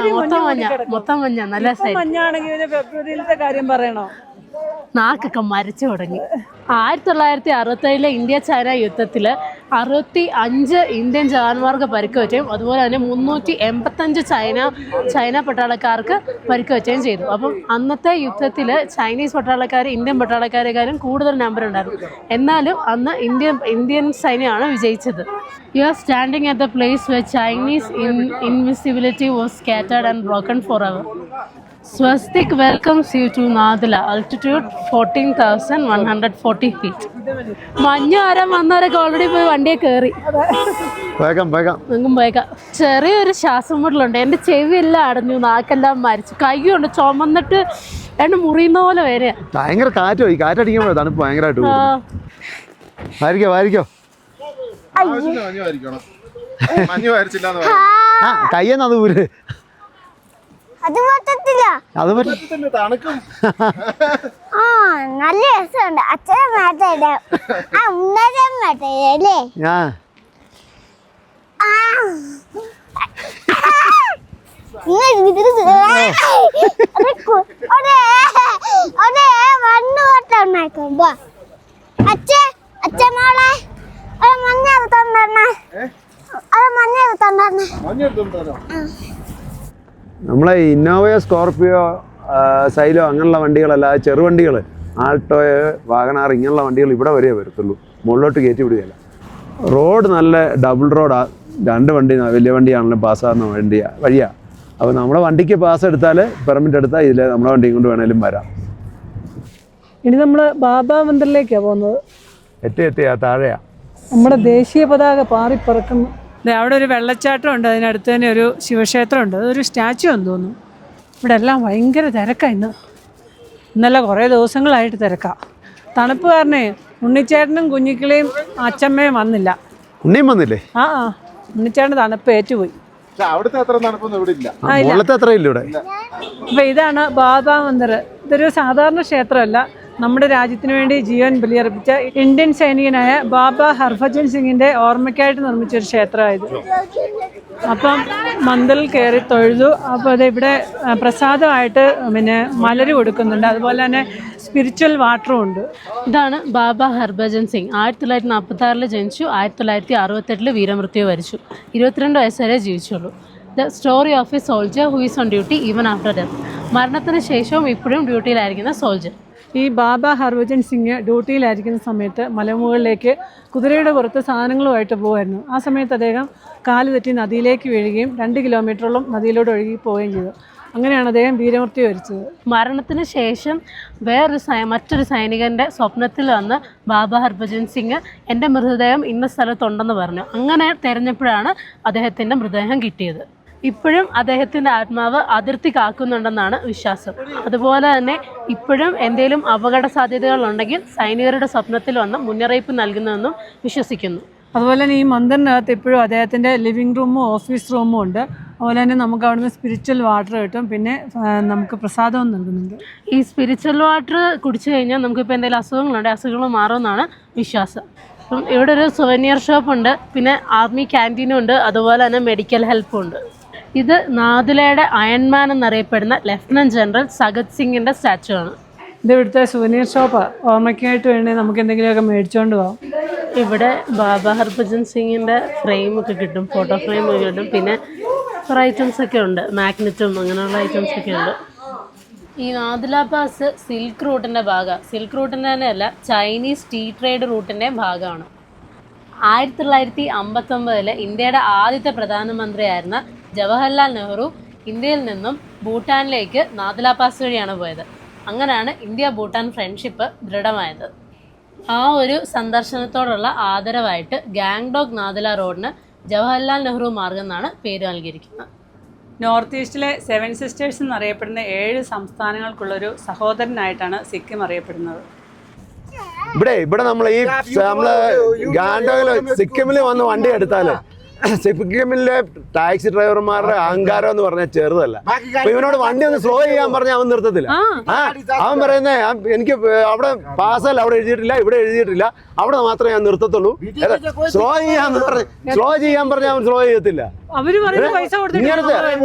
മൊത്തം മഞ്ഞ നല്ല മഞ്ഞാണെങ്കിൽ ഫെബ്രുവരിയിലത്തെ കാര്യം പറയണോ? നാക്കൊക്കെ മരച്ചു തുടങ്ങി. 1967 ഇന്ത്യ ചൈന യുദ്ധത്തിൽ 65 ഇന്ത്യൻ ജവാന്മാർക്ക് പരിക്ക് പറ്റുകയും അതുപോലെ തന്നെ 385 ചൈന പട്ടാളക്കാർക്ക് പരിക്ക് പറ്റുകയും ചെയ്തു. അപ്പം അന്നത്തെ യുദ്ധത്തിൽ ചൈനീസ് പട്ടാളക്കാർ ഇന്ത്യൻ പട്ടാളക്കാരെക്കാളും കൂടുതൽ നമ്പർ ഉണ്ടായിരുന്നു. എന്നാലും അന്ന് ഇന്ത്യൻ സൈന്യമാണ് വിജയിച്ചത്. You are standing at the place were Chinese invisibility was scattered and broken for ever. Swastik welcomes you to Nadula, altitude 14,140 feet. മഞ്ഞ് വരാൻ വന്നവരൊക്കെ ഓൾറെഡി പോയി വണ്ടിയെ കയറി. പോയേക്കാം. ചെറിയൊരു ശ്വാസം മുട്ടലുണ്ട്. എൻ്റെ ചെവിയെല്ലാം അടഞ്ഞു, നാക്കെല്ലാം മരിച്ചു, കൈയുണ്ട് ചുമന്നിട്ട് എന്നെ മുറിയുന്ന പോലെ വരെ. ഭയങ്കര കാറ്റ് പോയി, കാറ്റടിക്കുമ്പോൾ തണുപ്പ് ഭയങ്കരമായിട്ട് വാരിക്കോ. കയ്യെന്നത് ഊര്. അത് പറ്റത്തില്ല. തണുക്കും. നല്ല രസമുണ്ട്. അച്ഛനെ മാറ്റല്ലേ അല്ലേ? അച്ഛനോളെ മഞ്ഞ തന്നേ. നമ്മളെ ഇന്നോവയോ സ്കോർപ്പിയോ സൈലോ അങ്ങനെയുള്ള വണ്ടികളല്ല, ചെറുവണ്ടികൾ ആൾട്ടോയോ വാഗണാർ ഇങ്ങനെയുള്ള വണ്ടികൾ ഇവിടെ വരെ വരത്തുള്ളൂ, മുകളിലോട്ട് കയറ്റി വിടുകയില്ല. റോഡ് നല്ല ഡബിൾ റോഡാണ്, 2 വണ്ടി വലിയ വണ്ടിയാണെങ്കിലും പാസ്സാകുന്ന വഴിയാണ്. അപ്പോൾ നമ്മുടെ വണ്ടിക്ക് പാസ് എടുത്താൽ പെർമിറ്റ് എടുത്താൽ ഇതിൽ നമ്മുടെ വണ്ടിയും കൊണ്ട് വേണേലും വരാം. ഇനി നമ്മൾ ബാബാ മന്ദിറിലേക്കാണ് പോകുന്നത്. എത്തി താഴെയാണ് നമ്മുടെ ദേശീയ പതാക പാറിപ്പറക്കുന്നു. അവിടെ ഒരു വെള്ളച്ചാട്ടം ഉണ്ട്, അതിനടുത്ത് തന്നെ ഒരു ശിവക്ഷേത്രം ഉണ്ട്, അതൊരു സ്റ്റാച്ചു എന്ന് തോന്നുന്നു. ഇവിടെ എല്ലാം ഭയങ്കര തിരക്കാണ്. ഇന്നലെ കുറേ ദിവസങ്ങളായിട്ട് തിരക്കാണ്. തണുപ്പ് കാരണേ ഉണ്ണിച്ചേട്ടനും കുഞ്ഞിക്കിളിയും അച്ചമ്മയും വന്നില്ല. ഉണ്ണിയും വന്നില്ലേ? ആ ഉണ്ണിച്ചാണ്ട് തണുപ്പ് ഏറ്റുപോയി. പക്ഷെ അവിടുത്തെ അത്ര തണുപ്പൊന്നും ഇവിടെ ഇല്ല. മുകളിലത്തെ അത്ര ഇല്ല ഇവിടെ. അപ്പോൾ ഇതാണ് ബാബാ മന്ദിർ. ഇതൊരു സാധാരണ ക്ഷേത്രമല്ല. നമ്മുടെ രാജ്യത്തിന് വേണ്ടി ജീവൻ ബലിയർപ്പിച്ച ഇന്ത്യൻ സൈനികനായ ബാബ ഹർഭജൻ സിംഗിൻ്റെ ഓർമ്മയ്ക്കായിട്ട് നിർമ്മിച്ചൊരു ക്ഷേത്രമായത്. അപ്പം മന്ദിറിൽ കയറി തൊഴുതു. അപ്പോൾ അത് ഇവിടെ പ്രസാദമായിട്ട് പിന്നെ മലര് കൊടുക്കുന്നുണ്ട്. അതുപോലെ തന്നെ സ്പിരിച്വൽ വാട്ടറും ഉണ്ട്. ഇതാണ് ബാബ ഹർഭജൻ സിംഗ്. 1946 ജനിച്ചു, 1968 വീരമൃത്യു വരിച്ചു. 22 വയസ്സ് വരെ ജീവിച്ചുള്ളൂ. The story of a soldier who is on duty even after death. മരണത്തിന് ശേഷവും ഇപ്പോഴും ഡ്യൂട്ടിയിലായിരിക്കുന്ന സോൾജർ. ഈ ബാബ ഹർഭജൻ സിംഗ് ഡ്യൂട്ടിയിലായിരിക്കുന്ന സമയത്ത് മലമുകളിലേക്ക് കുതിരയുടെ പുറത്ത് സാധനങ്ങളുമായിട്ട് പോകുമായിരുന്നു. ആ സമയത്ത് അദ്ദേഹം കാല് തെറ്റി നദിയിലേക്ക് വീഴുകയും 2 കിലോമീറ്ററോളം നദിയിലൂടെ ഒഴുകി പോവുകയും ചെയ്തു. അങ്ങനെയാണ് അദ്ദേഹം വീരമൃത്യു വരിച്ചത്. മരണത്തിന് ശേഷം മറ്റൊരു സൈനികൻ്റെ സ്വപ്നത്തിൽ വന്ന് ബാബ ഹർഭജൻ സിംഗ് എൻ്റെ മൃതദേഹം ഇന്ന സ്ഥലത്തുണ്ടെന്ന് പറഞ്ഞു. അങ്ങനെ തിരഞ്ഞപ്പോഴാണ് അദ്ദേഹത്തിൻ്റെ മൃതദേഹം കിട്ടിയത്. ഇപ്പോഴും അദ്ദേഹത്തിൻ്റെ ആത്മാവ് അതിർത്തി കാക്കുന്നുണ്ടെന്നാണ് വിശ്വാസം. അതുപോലെ തന്നെ ഇപ്പോഴും എന്തെങ്കിലും അപകട സാധ്യതകളുണ്ടെങ്കിൽ സൈനികരുടെ സ്വപ്നത്തിൽ വന്ന് മുന്നറിയിപ്പ് നൽകുന്നതെന്നും വിശ്വസിക്കുന്നു. അതുപോലെ തന്നെ ഈ മന്ദിറിനകത്ത് ഇപ്പോഴും അദ്ദേഹത്തിൻ്റെ ലിവിങ് റൂമും ഓഫീസ് റൂമും ഉണ്ട്. അതുപോലെ തന്നെ നമുക്ക് അവിടുന്ന് സ്പിരിച്വൽ വാട്ടർ കിട്ടും. പിന്നെ നമുക്ക് പ്രസാദവും നൽകുന്നുണ്ട്. ഈ സ്പിരിച്വൽ വാട്ടർ കുടിച്ചു കഴിഞ്ഞാൽ നമുക്കിപ്പോൾ എന്തെങ്കിലും അസുഖങ്ങളുണ്ട്, അസുഖങ്ങൾ മാറുമെന്നാണ് വിശ്വാസം. അപ്പം ഇവിടെ ഒരു സുവനിയർ ഷോപ്പുണ്ട്, പിന്നെ ആർമി ക്യാൻറ്റീനും ഉണ്ട്, അതുപോലെ തന്നെ മെഡിക്കൽ ഹെൽപ്പും ഉണ്ട്. ഇത് നാദുലയുടെ അയൺമാൻ എന്നറിയപ്പെടുന്ന ലഫ്റ്റനന്റ് ജനറൽ സഗത് സിംഗിൻ്റെ സ്റ്റാച്ചു ആണ്. ഇത് ഇവിടുത്തെ സുവനീർ ഷോപ്പാണ്. ഓർമ്മയ്ക്കായിട്ട് വേണ്ടി നമുക്ക് എന്തെങ്കിലുമൊക്കെ മേടിച്ചുകൊണ്ട് പോകാം. ഇവിടെ ബാബ ഹർഭജൻ സിംഗിൻ്റെ ഫ്രെയിമൊക്കെ കിട്ടും, ഫോട്ടോ ഫ്രെയിമൊക്കെ കിട്ടും. പിന്നെ കുറേ ഐറ്റംസൊക്കെ ഉണ്ട്, മാഗ്നറ്റും അങ്ങനെയുള്ള ഐറ്റംസൊക്കെ ഉണ്ട്. ഈ നാദുല പാസ് സിൽക്ക് റൂട്ടിൻ്റെ ഭാഗമാണ്. സിൽക്ക് റൂട്ടിൻ്റെ തന്നെയല്ല, ചൈനീസ് ടീ ട്രേഡ് റൂട്ടിൻ്റെ ഭാഗമാണ്. 1959 ഇന്ത്യയുടെ ആദ്യത്തെ പ്രധാനമന്ത്രിയായിരുന്ന ജവഹർലാൽ നെഹ്റു ഇന്ത്യയിൽ നിന്നും ഭൂട്ടാനിലേക്ക് നാദുല പാസ് വഴിയാണ് പോയത്. അങ്ങനെയാണ് ഇന്ത്യ ഭൂട്ടാൻ ഫ്രണ്ട്ഷിപ്പ് ദൃഢമായത്. ആ ഒരു സന്ദർശനത്തോടുള്ള ആദരവായിട്ട് ഗാംഗ്ടോക്ക് നാദുല റോഡിന് ജവഹർലാൽ നെഹ്റു മാർഗം എന്നാണ് പേര് നൽകിയിരിക്കുന്നത്. നോർത്ത് ഈസ്റ്റിലെ 7 സിസ്റ്റേഴ്സ് എന്നറിയപ്പെടുന്ന 7 സംസ്ഥാനങ്ങൾക്കുള്ളൊരു സഹോദരനായിട്ടാണ് സിക്കിം അറിയപ്പെടുന്നത്. ഇവിടെ നമ്മള് ഗാംഗ്ടോക്കില് സിക്കിമില് വന്ന് വണ്ടി എടുത്താല് സിക്കിമിലെ ടാക്സി ഡ്രൈവർമാരുടെ അഹങ്കാരം എന്ന് പറഞ്ഞാൽ ചെറുതല്ല. അപ്പൊ ഇവനോട് വണ്ടി ഒന്ന് സ്ലോ ചെയ്യാൻ പറഞ്ഞാൽ അവൻ നിർത്തത്തില്ല. അവൻ പറയുന്നേ എനിക്ക് അവിടെ പാസ്സല്ല, അവിടെ എഴുതിയിട്ടില്ല, ഇവിടെ എഴുതിയിട്ടില്ല, അവിടെ മാത്രമേ ഞാൻ നിർത്തത്തുള്ളൂ. സ്ലോ ചെയ്യാൻ പറഞ്ഞാൽ അവൻ സ്ലോ ചെയ്യത്തില്ല. ഇങ്ങനത്തെ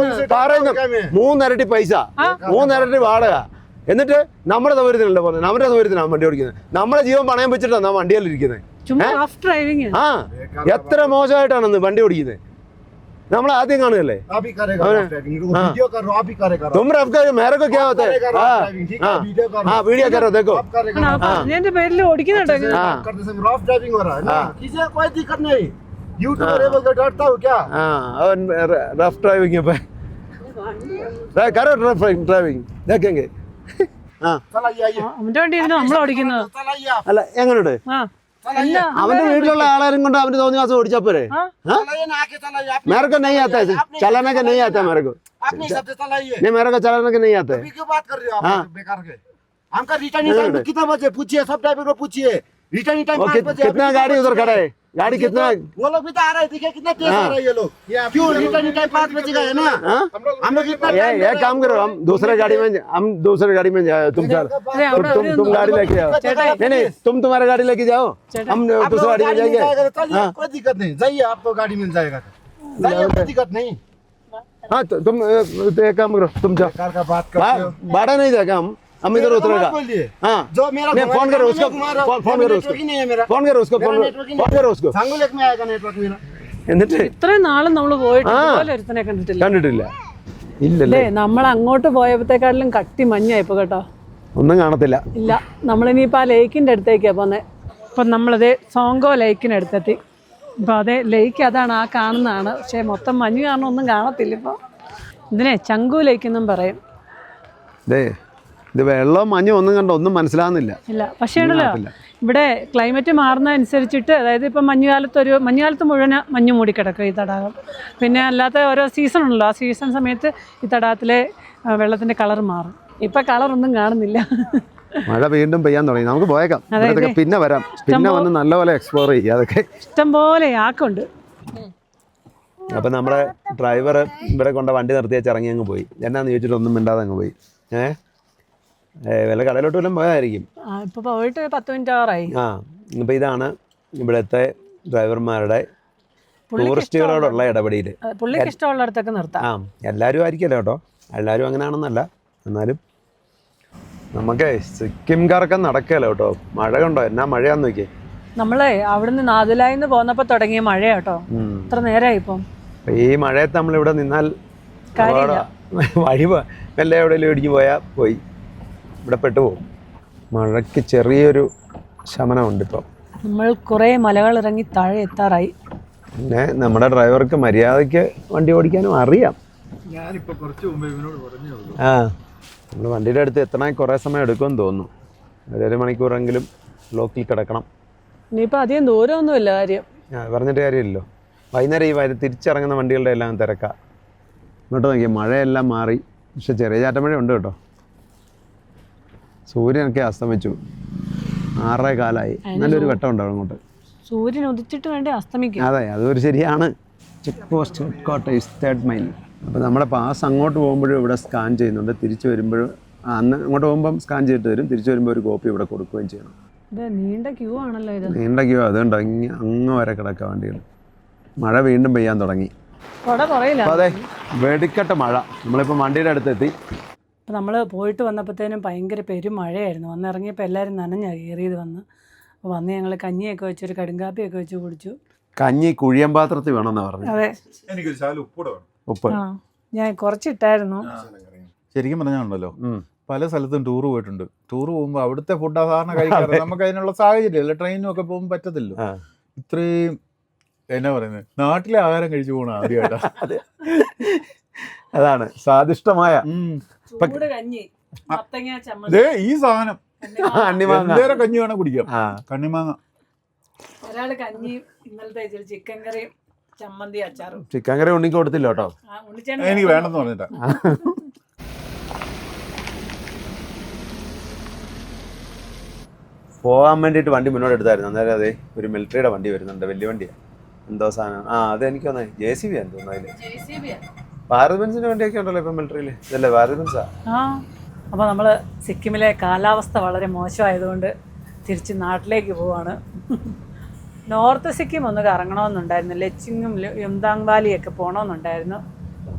പറയുന്നു 3 ഇരട്ടി പൈസ, 3 ഇരട്ടി വാടക. എന്നിട്ട് നമ്മുടെ സൗകര്യത്തിനല്ല പോകുന്നത്, നമ്മുടെ സൗകര്യത്തിനാണ് വണ്ടി ഓടിക്കുന്നത്. നമ്മുടെ ജീവൻ പണയം വെച്ചിട്ടാണ് നാം വണ്ടിയിലിരിക്കുന്നത്. എത്ര മോശമായിട്ടാണ് വണ്ടി ഓടിക്കുന്നത്. നമ്മൾ ആദ്യം കാണുകയല്ലേ. तुम रफ कर मेरे को क्या होता है? हाँ वीडियो करो देखो. എന്റെ പേരിൽ ഓടിക്കുന്നുണ്ടോ? रफ ड्राइविंग हो रहा है ना, किसी कोई दिक्कत नहीं. यूट्यूबर है बोलकर डरता हो क्या? हाँ रफ ड्राइविंग है, करो रफ ड्राइविंग देखेंगे. അവന്റെ വണ്ടി ഇരുന്ന് നമ്മൾ ഓടിക്കുന്നത്. അല്ല എങ്ങനെയുണ്ട്? അവന്റെ വീട്ടിലുള്ള ആളാരും കൊണ്ട് അവന്റെ തോന്നിയ ദിവസം ഓടിച്ചാ പോരെ? मेरे को नहीं आता है चलाने का, नहीं आता मेरे को. नहीं मेरे को चलाने का नहीं आता है. क्यों बात कर रहे हो आप बेकार के? हमका रिटर्न टाइम कितना बजे पूछिए, सब ड्राइवर को पूछिए. रिटर्न टाइम 5 बजे. कितना गाड़ी उधर खड़ा है? गाड़ी कितना? वो लोग भी तो आ रहे थे, कितना तेज आ रहे हैं ये लोग. क्यों रिटर्न टाइम 5 बजे का है ना? हम लोग इतना ये काम करो, हम दूसरे गाड़ी में जाओ. तुम गाड़ी लेके आओ. नहीं तुम्हारे गाड़ी लेके जाओ, हम दूसरी गाड़ी में जाएंगे. कोई दिक्कत नहीं, जाइए, आपको गाड़ी मिल जाएगा. कोई दिक्कत नहीं. हाँ तुम एक काम करो, तुम जाओ. भाड़ा नहीं देगा, हम इधर उतरेगा. हाँ जो मेरा फोन करो उसको, फोन करो उसको, फोन करो उसको, फोन करो उसको. सांगोलेक में आएगा नेटवर्क मेरा. എന്നിട്ട് ഇത്രയും നാളും നമ്മൾ പോയിട്ട് ഇതുപോലെ ഒരുത്തനെ കണ്ടിട്ടില്ല. ഇല്ലല്ലേ? നമ്മൾ അങ്ങോട്ട് പോയപ്പോഴത്തെക്കാട്ടിലും കട്ടി മഞ്ഞായിപ്പോ കേട്ടോ. ഒന്നും കാണത്തില്ല. ഇല്ല, നമ്മളിനിയിപ്പോൾ ആ ലേക്കിൻ്റെ അടുത്തേക്കാണ് പോകുന്നത്. ഇപ്പം നമ്മളത് സോങ്കോ ലേക്കിനടുത്തെത്തി. ഇപ്പോൾ അതേ ലേക്ക് അതാണ്, ആ കാണുന്നതാണ്. പക്ഷേ മൊത്തം മഞ്ഞ് കാരണം ഒന്നും കാണത്തില്ല. ഇപ്പോൾ ഇതിനെ ചങ്കു ലേക്ക് എന്നും പറയും. ഇത് വെള്ളവും മഞ്ഞും ഒന്നും കണ്ട ഒന്നും മനസ്സിലാകുന്നില്ല. ഇല്ല, പക്ഷേ ഉണ്ടല്ലോ ഇവിടെ ക്ലൈമറ്റ് മാറുന്നതനുസരിച്ചിട്ട്, അതായത് ഇപ്പം മഞ്ഞുകാലത്ത് മുഴുവൻ മഞ്ഞ് മൂടിക്കിടക്കും ഈ തടാകം. പിന്നെ അല്ലാത്ത ഓരോ സീസൺ ഉണ്ടല്ലോ, ആ സീസൺ സമയത്ത് ഈ തടാകത്തിലെ വെള്ളത്തിൻ്റെ കളർ മാറും. ഇപ്പം കളറൊന്നും കാണുന്നില്ല. മഴ വീണ്ടും പെയ്യാൻ തുടങ്ങി. നമുക്ക് പോയേക്കാം. ഇവിടത്തൊക്കെ പിന്നെ വരാം. പിന്നെ വന്ന് നല്ലപോലെ എക്സ്പ്ലോർ ചെയ്യാം അതൊക്കെ. ഇഷ്ടംപോലെ ആക്കുണ്ട്. അപ്പം നമ്മുടെ ഡ്രൈവർ ഇവിടെ കൊണ്ട് വണ്ടി നിർത്തി വെച്ച് ഇറങ്ങി അങ്ങ് പോയി. എന്നാന്ന് ചോദിച്ചിട്ട് ഒന്നും മിണ്ടാതെ അങ്ങ് പോയി. വല്ല കടയിലോട്ട് വല്ലതും പോയതായിരിക്കും. ഇപ്പൊ പോയിട്ട് 10 മിനിറ്റ് ആറായി. ഇപ്പം ഇതാണ് ഇവിടുത്തെ ഡ്രൈവർമാരുടെ ടൂറിസ്റ്റുകളോടുള്ള ഇടപെടൽ. പുള്ളിക്ക് ഇഷ്ടമുള്ളിടത്തൊക്കെ നിർത്താം. എല്ലാവരും ആയിരിക്കുമല്ലോ കേട്ടോ, എല്ലാവരും അങ്ങനെയാണെന്നല്ല. എന്നാലും നമുക്ക് സിക്കിംകാർക്ക് നടക്കുകയല്ലോ കേട്ടോ. മഴ കണ്ടോ, എന്നാ മഴയാന്ന് നോക്കിയേ. നമ്മളെ അവിടുന്ന് നാദുലായിന്ന് പോന്നപ്പോ തുടങ്ങിയ മഴയാ കേട്ടോ. ഇത്ര നേരമായി ഇപ്പം. ഈ മഴയത്ത് നമ്മളിവിടെ നിന്നാൽ വഴി വല്ല എവിടെയെങ്കിലും ഇടിഞ്ഞു പോയാൽ പോയി, ഇവിടെ പെട്ടുപോകും. മഴയ്ക്ക് ചെറിയൊരു ശമനമുണ്ട് ഇപ്പം. നമ്മൾ കുറേ മലകൾ ഇറങ്ങി താഴെ എത്താറായി. പിന്നെ നമ്മുടെ ഡ്രൈവർക്ക് മര്യാദയ്ക്ക് വണ്ടി ഓടിക്കാനും അറിയാം. നമ്മൾ വണ്ടിയുടെ അടുത്ത് എത്തണമെങ്കിൽ കുറേ സമയം എടുക്കുമെന്ന് തോന്നുന്നു. 1 മണിക്കൂറെങ്കിലും ബ്ലോക്കിൽ കിടക്കണം. ഇനിയിപ്പോൾ അധികം ദൂരമൊന്നുമില്ല കാര്യം. പറഞ്ഞിട്ട് കാര്യമില്ലല്ലോ. വൈകുന്നേരം ഈ തിരിച്ചിറങ്ങുന്ന വണ്ടികളുടെ എല്ലാം തിരക്കാം. ഇങ്ങോട്ട് നോക്കിയാൽ മഴയെല്ലാം മാറി, പക്ഷെ ചെറിയ ചാറ്റമഴ ഉണ്ട് കേട്ടോ. സൂര്യനൊക്കെ അസ്തമിച്ചു. 6:15 നല്ലൊരു വെട്ടം ഉണ്ടാവും അങ്ങോട്ട്. സൂര്യൻ ഉദിച്ചിട്ട് വേണ്ടേ അസ്തമിക്കും. അതെ, അതൊരു ശരിയാണ്. Check post headquarters 3rd mile. അപ്പോൾ നമ്മുടെ പാസ് അങ്ങോട്ട് പോകുമ്പോഴും ഇവിടെ സ്കാൻ ചെയ്യുന്നുണ്ട്. തിരിച്ച് വരുമ്പോഴും അന്ന് അങ്ങോട്ട് പോകുമ്പം സ്കാൻ ചെയ്തിട്ട് വരും. തിരിച്ച് വരുമ്പോൾ ഒരു കോപ്പി ഇവിടെ കൊടുക്കുകയും ചെയ്യണം. നീണ്ട ക്യൂ ആണല്ലോ ഇത്. നീണ്ട ക്യൂ. അതുകൊണ്ട് അങ്ങ് വരെ കിടക്കുക വണ്ടികൾ. മഴ വീണ്ടും പെയ്യാൻ തുടങ്ങി. അതെ, വെടിക്കെട്ട മഴ. നമ്മളിപ്പോൾ വണ്ടിയുടെ അടുത്തെത്തി. അപ്പോൾ നമ്മൾ പോയിട്ട് വന്നപ്പോഴത്തേനും ഭയങ്കര പെരുമഴയായിരുന്നു. വന്നിറങ്ങിയപ്പോൾ എല്ലാവരും നനഞ്ഞാണ് കയറിയത്. വന്ന് ഞങ്ങൾ കഞ്ഞിയൊക്കെ വെച്ച് ഒരു കടുങ്കാപ്പിയൊക്കെ വെച്ച് കുടിച്ചു. കഞ്ഞി കുഴിയൻ പാത്രത്തിൽ വേണമെന്ന് പറഞ്ഞു. അതെ, എനിക്കൊരു ശാലം ഉപ്പ് ഞാൻ കുറച്ചിട്ടായിരുന്നു. ശരിക്കും പറഞ്ഞാണല്ലോ, പല സ്ഥലത്തും ടൂർ പോയിട്ടുണ്ട്. ടൂർ പോകുമ്പോൾ അവിടുത്തെ ഫുഡ് സാധാരണ കഴിക്കാറ് നമുക്ക് അതിനുള്ള സാഹചര്യമില്ല. ട്രെയിനും ഒക്കെ പോകുമ്പോൾ പറ്റത്തില്ല. ഇത്രയും എന്നാ പറയുന്നത്, നാട്ടിലെ ആഹാരം കഴിച്ചു പോകണം ആദ്യമായിട്ടാണ്. അതാണ് സ്വാദിഷ്ടമായ കഞ്ഞി. ഈ സാധനം എന്തേരം കഞ്ഞി വേണം കുടിക്കാം. കണ്ണിമാങ്ങ. ഒരാള് കഞ്ഞി, ഇന്നലത്തെ ചിക്കൻ കറിയും ചമ്മന്തി അച്ചാറും. ചിക്കൻ കറി ഉണ്ണിക്ക് കൊടുത്തില്ല കേട്ടോ. എനിക്ക് വേണമെന്ന് പറഞ്ഞിട്ടാ. പോകാൻ വേണ്ടിയിട്ട് വണ്ടി മുന്നോട്ട് എടുത്തായിരുന്നു. അന്നേരം അതെ ഒരു മിലിറ്ററിയുടെ വണ്ടി വരുന്നുണ്ട്, വലിയ വണ്ടിയാണ്. എന്തോ സാധനം. അതെനിക്ക് തോന്നേ JCB ആണെന്ന് തോന്നുന്നു. അതില് ഭാരത് ബെൻസിന്റെ വണ്ടിയൊക്കെ ഉണ്ടല്ലോ ഇപ്പം മിലിറ്ററിയിൽ. ഇതല്ലേ ഭാരത് ബെൻസാ? അപ്പോൾ നമ്മൾ സിക്കിമിലെ കാലാവസ്ഥ വളരെ മോശമായതുകൊണ്ട് തിരിച്ച് നാട്ടിലേക്ക് പോവാണ്. നോർത്ത് സിക്കിം ഒന്ന് കറങ്ങണമെന്നുണ്ടായിരുന്നു. ലച്ചിങ്ങും യുംതാങ് വാലിയൊക്കെ പോകണമെന്നുണ്ടായിരുന്നു.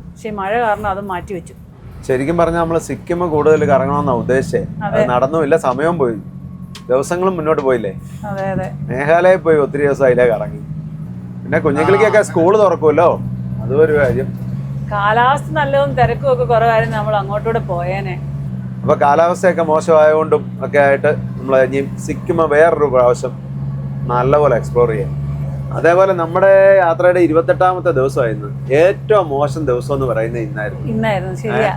പക്ഷേ മഴ കാരണം അത് മാറ്റി വെച്ചു. ശരിക്കും പറഞ്ഞാൽ നമ്മൾ സിക്കിം കൂടുതൽ കറങ്ങണമെന്നാണ് ഉദ്ദേശിച്ചത്. അത് നടന്നുമില്ല, സമയവും പോയി, ദിവസങ്ങളും മുന്നോട്ട് പോയില്ലേ. അതെ അതെ, മേഘാലയയിൽ പോയി ഒത്തിരി ദിവസം അതിലേ കറങ്ങി. പിന്നെ കുഞ്ഞുങ്ങളിക്കൊക്കെ സ്കൂൾ തുറക്കുമല്ലോ, അതും ഒരു കാര്യം. കാലാവസ്ഥ നല്ലതും തിരക്കും ഒക്കെ കുറവായിരുന്നു, നമ്മൾ അങ്ങോട്ടൂടെ പോയേനെ. അപ്പോൾ കാലാവസ്ഥയൊക്കെ മോശമായതുകൊണ്ടും ഒക്കെ ആയിട്ട് നമ്മൾ ഇനി സിക്കിം വേറൊരു പ്രാവശ്യം നല്ലപോലെ എക്സ്പ്ലോർ ചെയ്യാം. അതേപോലെ നമ്മുടെ യാത്രയുടെ 28ാമത്തെ ദിവസമായിരുന്നു. ഏറ്റവും മോശം ദിവസം എന്ന് പറയുന്നത് ഇന്നായിരുന്നു. ശരിയാ,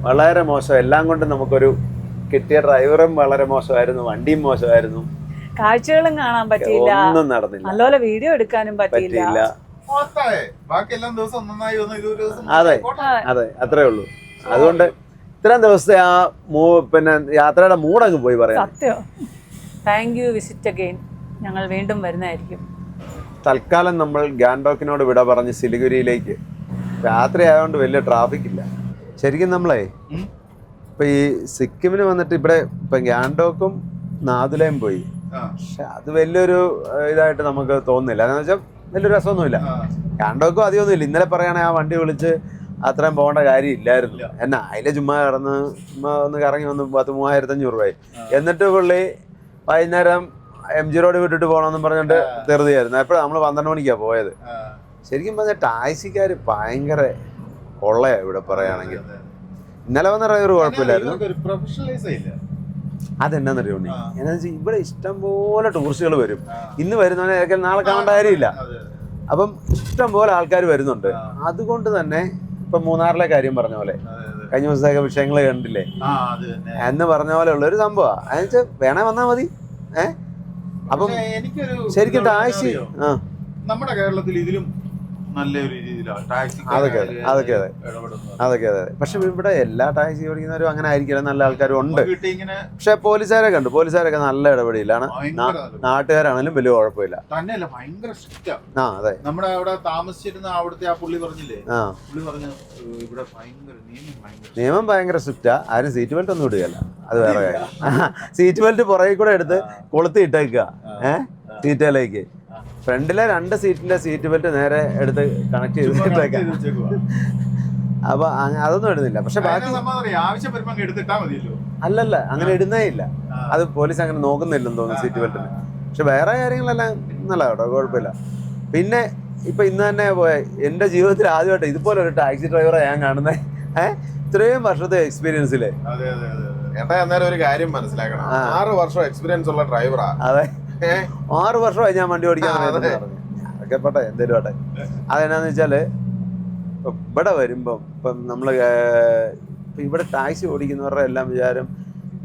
വളരെ മോശം. എല്ലാം കൊണ്ടും നമുക്കൊരു കിട്ടിയ ഡ്രൈവറും വളരെ മോശമായിരുന്നു, വണ്ടിയും മോശമായിരുന്നു, കാഴ്ചകളും കാണാൻ പറ്റിയില്ല, ഒന്നും നടന്നില്ല, നല്ലപോലെ വീഡിയോ എടുക്കാനും പറ്റിയില്ല. അതെ അതെ, അത്രേ ഉള്ളൂ. അതുകൊണ്ട് ഇത്രയും ദിവസത്തെ ആ പിന്നെ യാത്രയുടെ മൂടങ്ങ് പോയി പറയാം. സത്യം. Thank you, visit again. ഞങ്ങൾ വീണ്ടും വരുന്നതായിരിക്കും. തൽക്കാലം നമ്മൾ ഗാൻഡോക്കിനോട് വിട പറഞ്ഞ് സിലിഗുരിയിലേക്ക്. രാത്രി ആയതുകൊണ്ട് വലിയ ട്രാഫിക് ഇല്ല. ശരിക്കും നമ്മളെ ഇപ്പം ഈ സിക്കിമിന് വന്നിട്ട് ഇവിടെ ഇപ്പം ഗാൻഡോക്കും നാദുലയും പോയി. പക്ഷെ അത് വലിയൊരു ഇതായിട്ട് നമുക്ക് തോന്നുന്നില്ല. എന്ന് വെച്ചാൽ വലിയൊരു രസമൊന്നുമില്ല. ഗാൻഡോക്കും അധികമൊന്നുമില്ല. ഇന്നലെ പറയുകയാണെങ്കിൽ ആ വണ്ടി വിളിച്ച് അത്രയും പോകേണ്ട കാര്യം ഇല്ലായിരുന്നു. എന്നാ അതിലെ ചുമ്മാ ഒന്ന് കറങ്ങി വന്ന് 30,500 രൂപയായി. എന്നിട്ട് പുള്ളി വൈകുന്നേരം MG റോഡ് വിട്ടിട്ട് പോകണമെന്നും പറഞ്ഞിട്ട് തെറുതിയായിരുന്നു. എപ്പോഴും നമ്മൾ 12 മണിക്കാണ് പോയത്. ശരിക്കും പറഞ്ഞാൽ ടാക്സിക്കാർ ഭയങ്കര കൊള്ളയാണ് ഇവിടെ പറയുകയാണെങ്കിൽ. ഇന്നലെ വന്ന ഡ്രൈവർ കുഴപ്പമില്ലായിരുന്നു. അതെന്നാന്നറിയോ എന്നാ വെച്ചാൽ ഇവിടെ ഇഷ്ടംപോലെ ടൂറിസ്റ്റുകൾ വരും. ഇന്ന് വരുന്നവനെ നാളെ കാണേണ്ട കാര്യമില്ല. അപ്പം ഇഷ്ടംപോലെ ആൾക്കാർ വരുന്നുണ്ട്. അതുകൊണ്ട് തന്നെ ഇപ്പം മൂന്നാറിലെ കാര്യം പറഞ്ഞ പോലെ കഴിഞ്ഞ ദിവസത്തേക്ക് വിഷയങ്ങൾ കണ്ടില്ലേ എന്ന് പറഞ്ഞ പോലെ ഉള്ളൊരു സംഭവമാണ്. അതെന്ന് വെച്ചാൽ വേണേ വന്നാൽ മതി. അപ്പം ശരിക്കും ടാക്സി നമ്മുടെ കേരളത്തിൽ ഇതിലും നല്ലൊരു രീതിയിൽ അതൊക്കെ അതെ അതൊക്കെ അതെ. പക്ഷെ ഇവിടെ എല്ലാ ടാക്സി ഓടിക്കുന്നവരും അങ്ങനെ ആയിരിക്കില്ല, നല്ല ആൾക്കാരും ഉണ്ട്. പക്ഷെ പോലീസുകാരൊക്കെ ഉണ്ട്, പോലീസുകാരൊക്കെ നല്ല ഇടപെടലാണ്. നാട്ടുകാരാണെങ്കിലും വലിയ കുഴപ്പമില്ല. ആ അതെ, നമ്മുടെ അവിടെ താമസിച്ചിരുന്ന അവിടുത്തെ ആ പുള്ളി പറഞ്ഞില്ലേ, പുള്ളി പറഞ്ഞു ഇവിടെ നിയമം ഭയങ്കര സ്ട്രിക്റ്റാ. ആരും സീറ്റ് ബെൽറ്റ് ഒന്നും ഇടുകയല്ല, അത് വേറെ കാര്യം. സീറ്റ് ബെൽറ്റ് പുറകിൽ കൂടെ എടുത്ത് കൊളുത്തി ഇട്ടേക്കുക സീറ്റിലേക്ക്. ഫ്രണ്ടിലെ 2 സീറ്റിന്റെ സീറ്റ് ബെൽറ്റ് നേരെ എടുത്ത് കണക്ട് ചെയ്തിട്ടേക്കാം. അപ്പൊ അതൊന്നും ഇടുന്നില്ല. പക്ഷെ ബാക്കി അല്ലല്ല, അങ്ങനെ ഇടുന്നേ ഇല്ല. അത് പോലീസ് അങ്ങനെ നോക്കുന്നില്ലെന്ന് തോന്നുന്നു സീറ്റ് ബെൽറ്റിന്. പക്ഷെ വേറെ കാര്യങ്ങളെല്ലാം നല്ല കേട്ടോ, കുഴപ്പമില്ല. പിന്നെ ഇപ്പൊ ഇന്ന് തന്നെ പോയ എന്റെ ജീവിതത്തിൽ ആദ്യമായിട്ട് ഇതുപോലെ ഒരു ടാക്സി ഡ്രൈവറെ ഞാൻ കാണുന്നത്. ഇത്രയും വർഷത്തെ എക്സ്പീരിയൻസില്. ഏട്ടാ അന്നേരം ഒരു കാര്യം മനസ്സിലാക്കണം, 6 വർഷം എക്സ്പീരിയൻസ് ഉള്ള ഡ്രൈവറാ. അതെ, 6 വർഷമായി ഞാൻ വണ്ടി ഓടിക്കാൻ പറഞ്ഞു. അതൊക്കെ പോട്ടെ, എന്തേലും ആട്ടെ. അതെന്നാന്ന് വെച്ചാല് ഇവിടെ വരുമ്പം ഇപ്പം നമ്മള് ഇവിടെ ടാക്സി ഓടിക്കുന്നവരുടെ എല്ലാം വിചാരം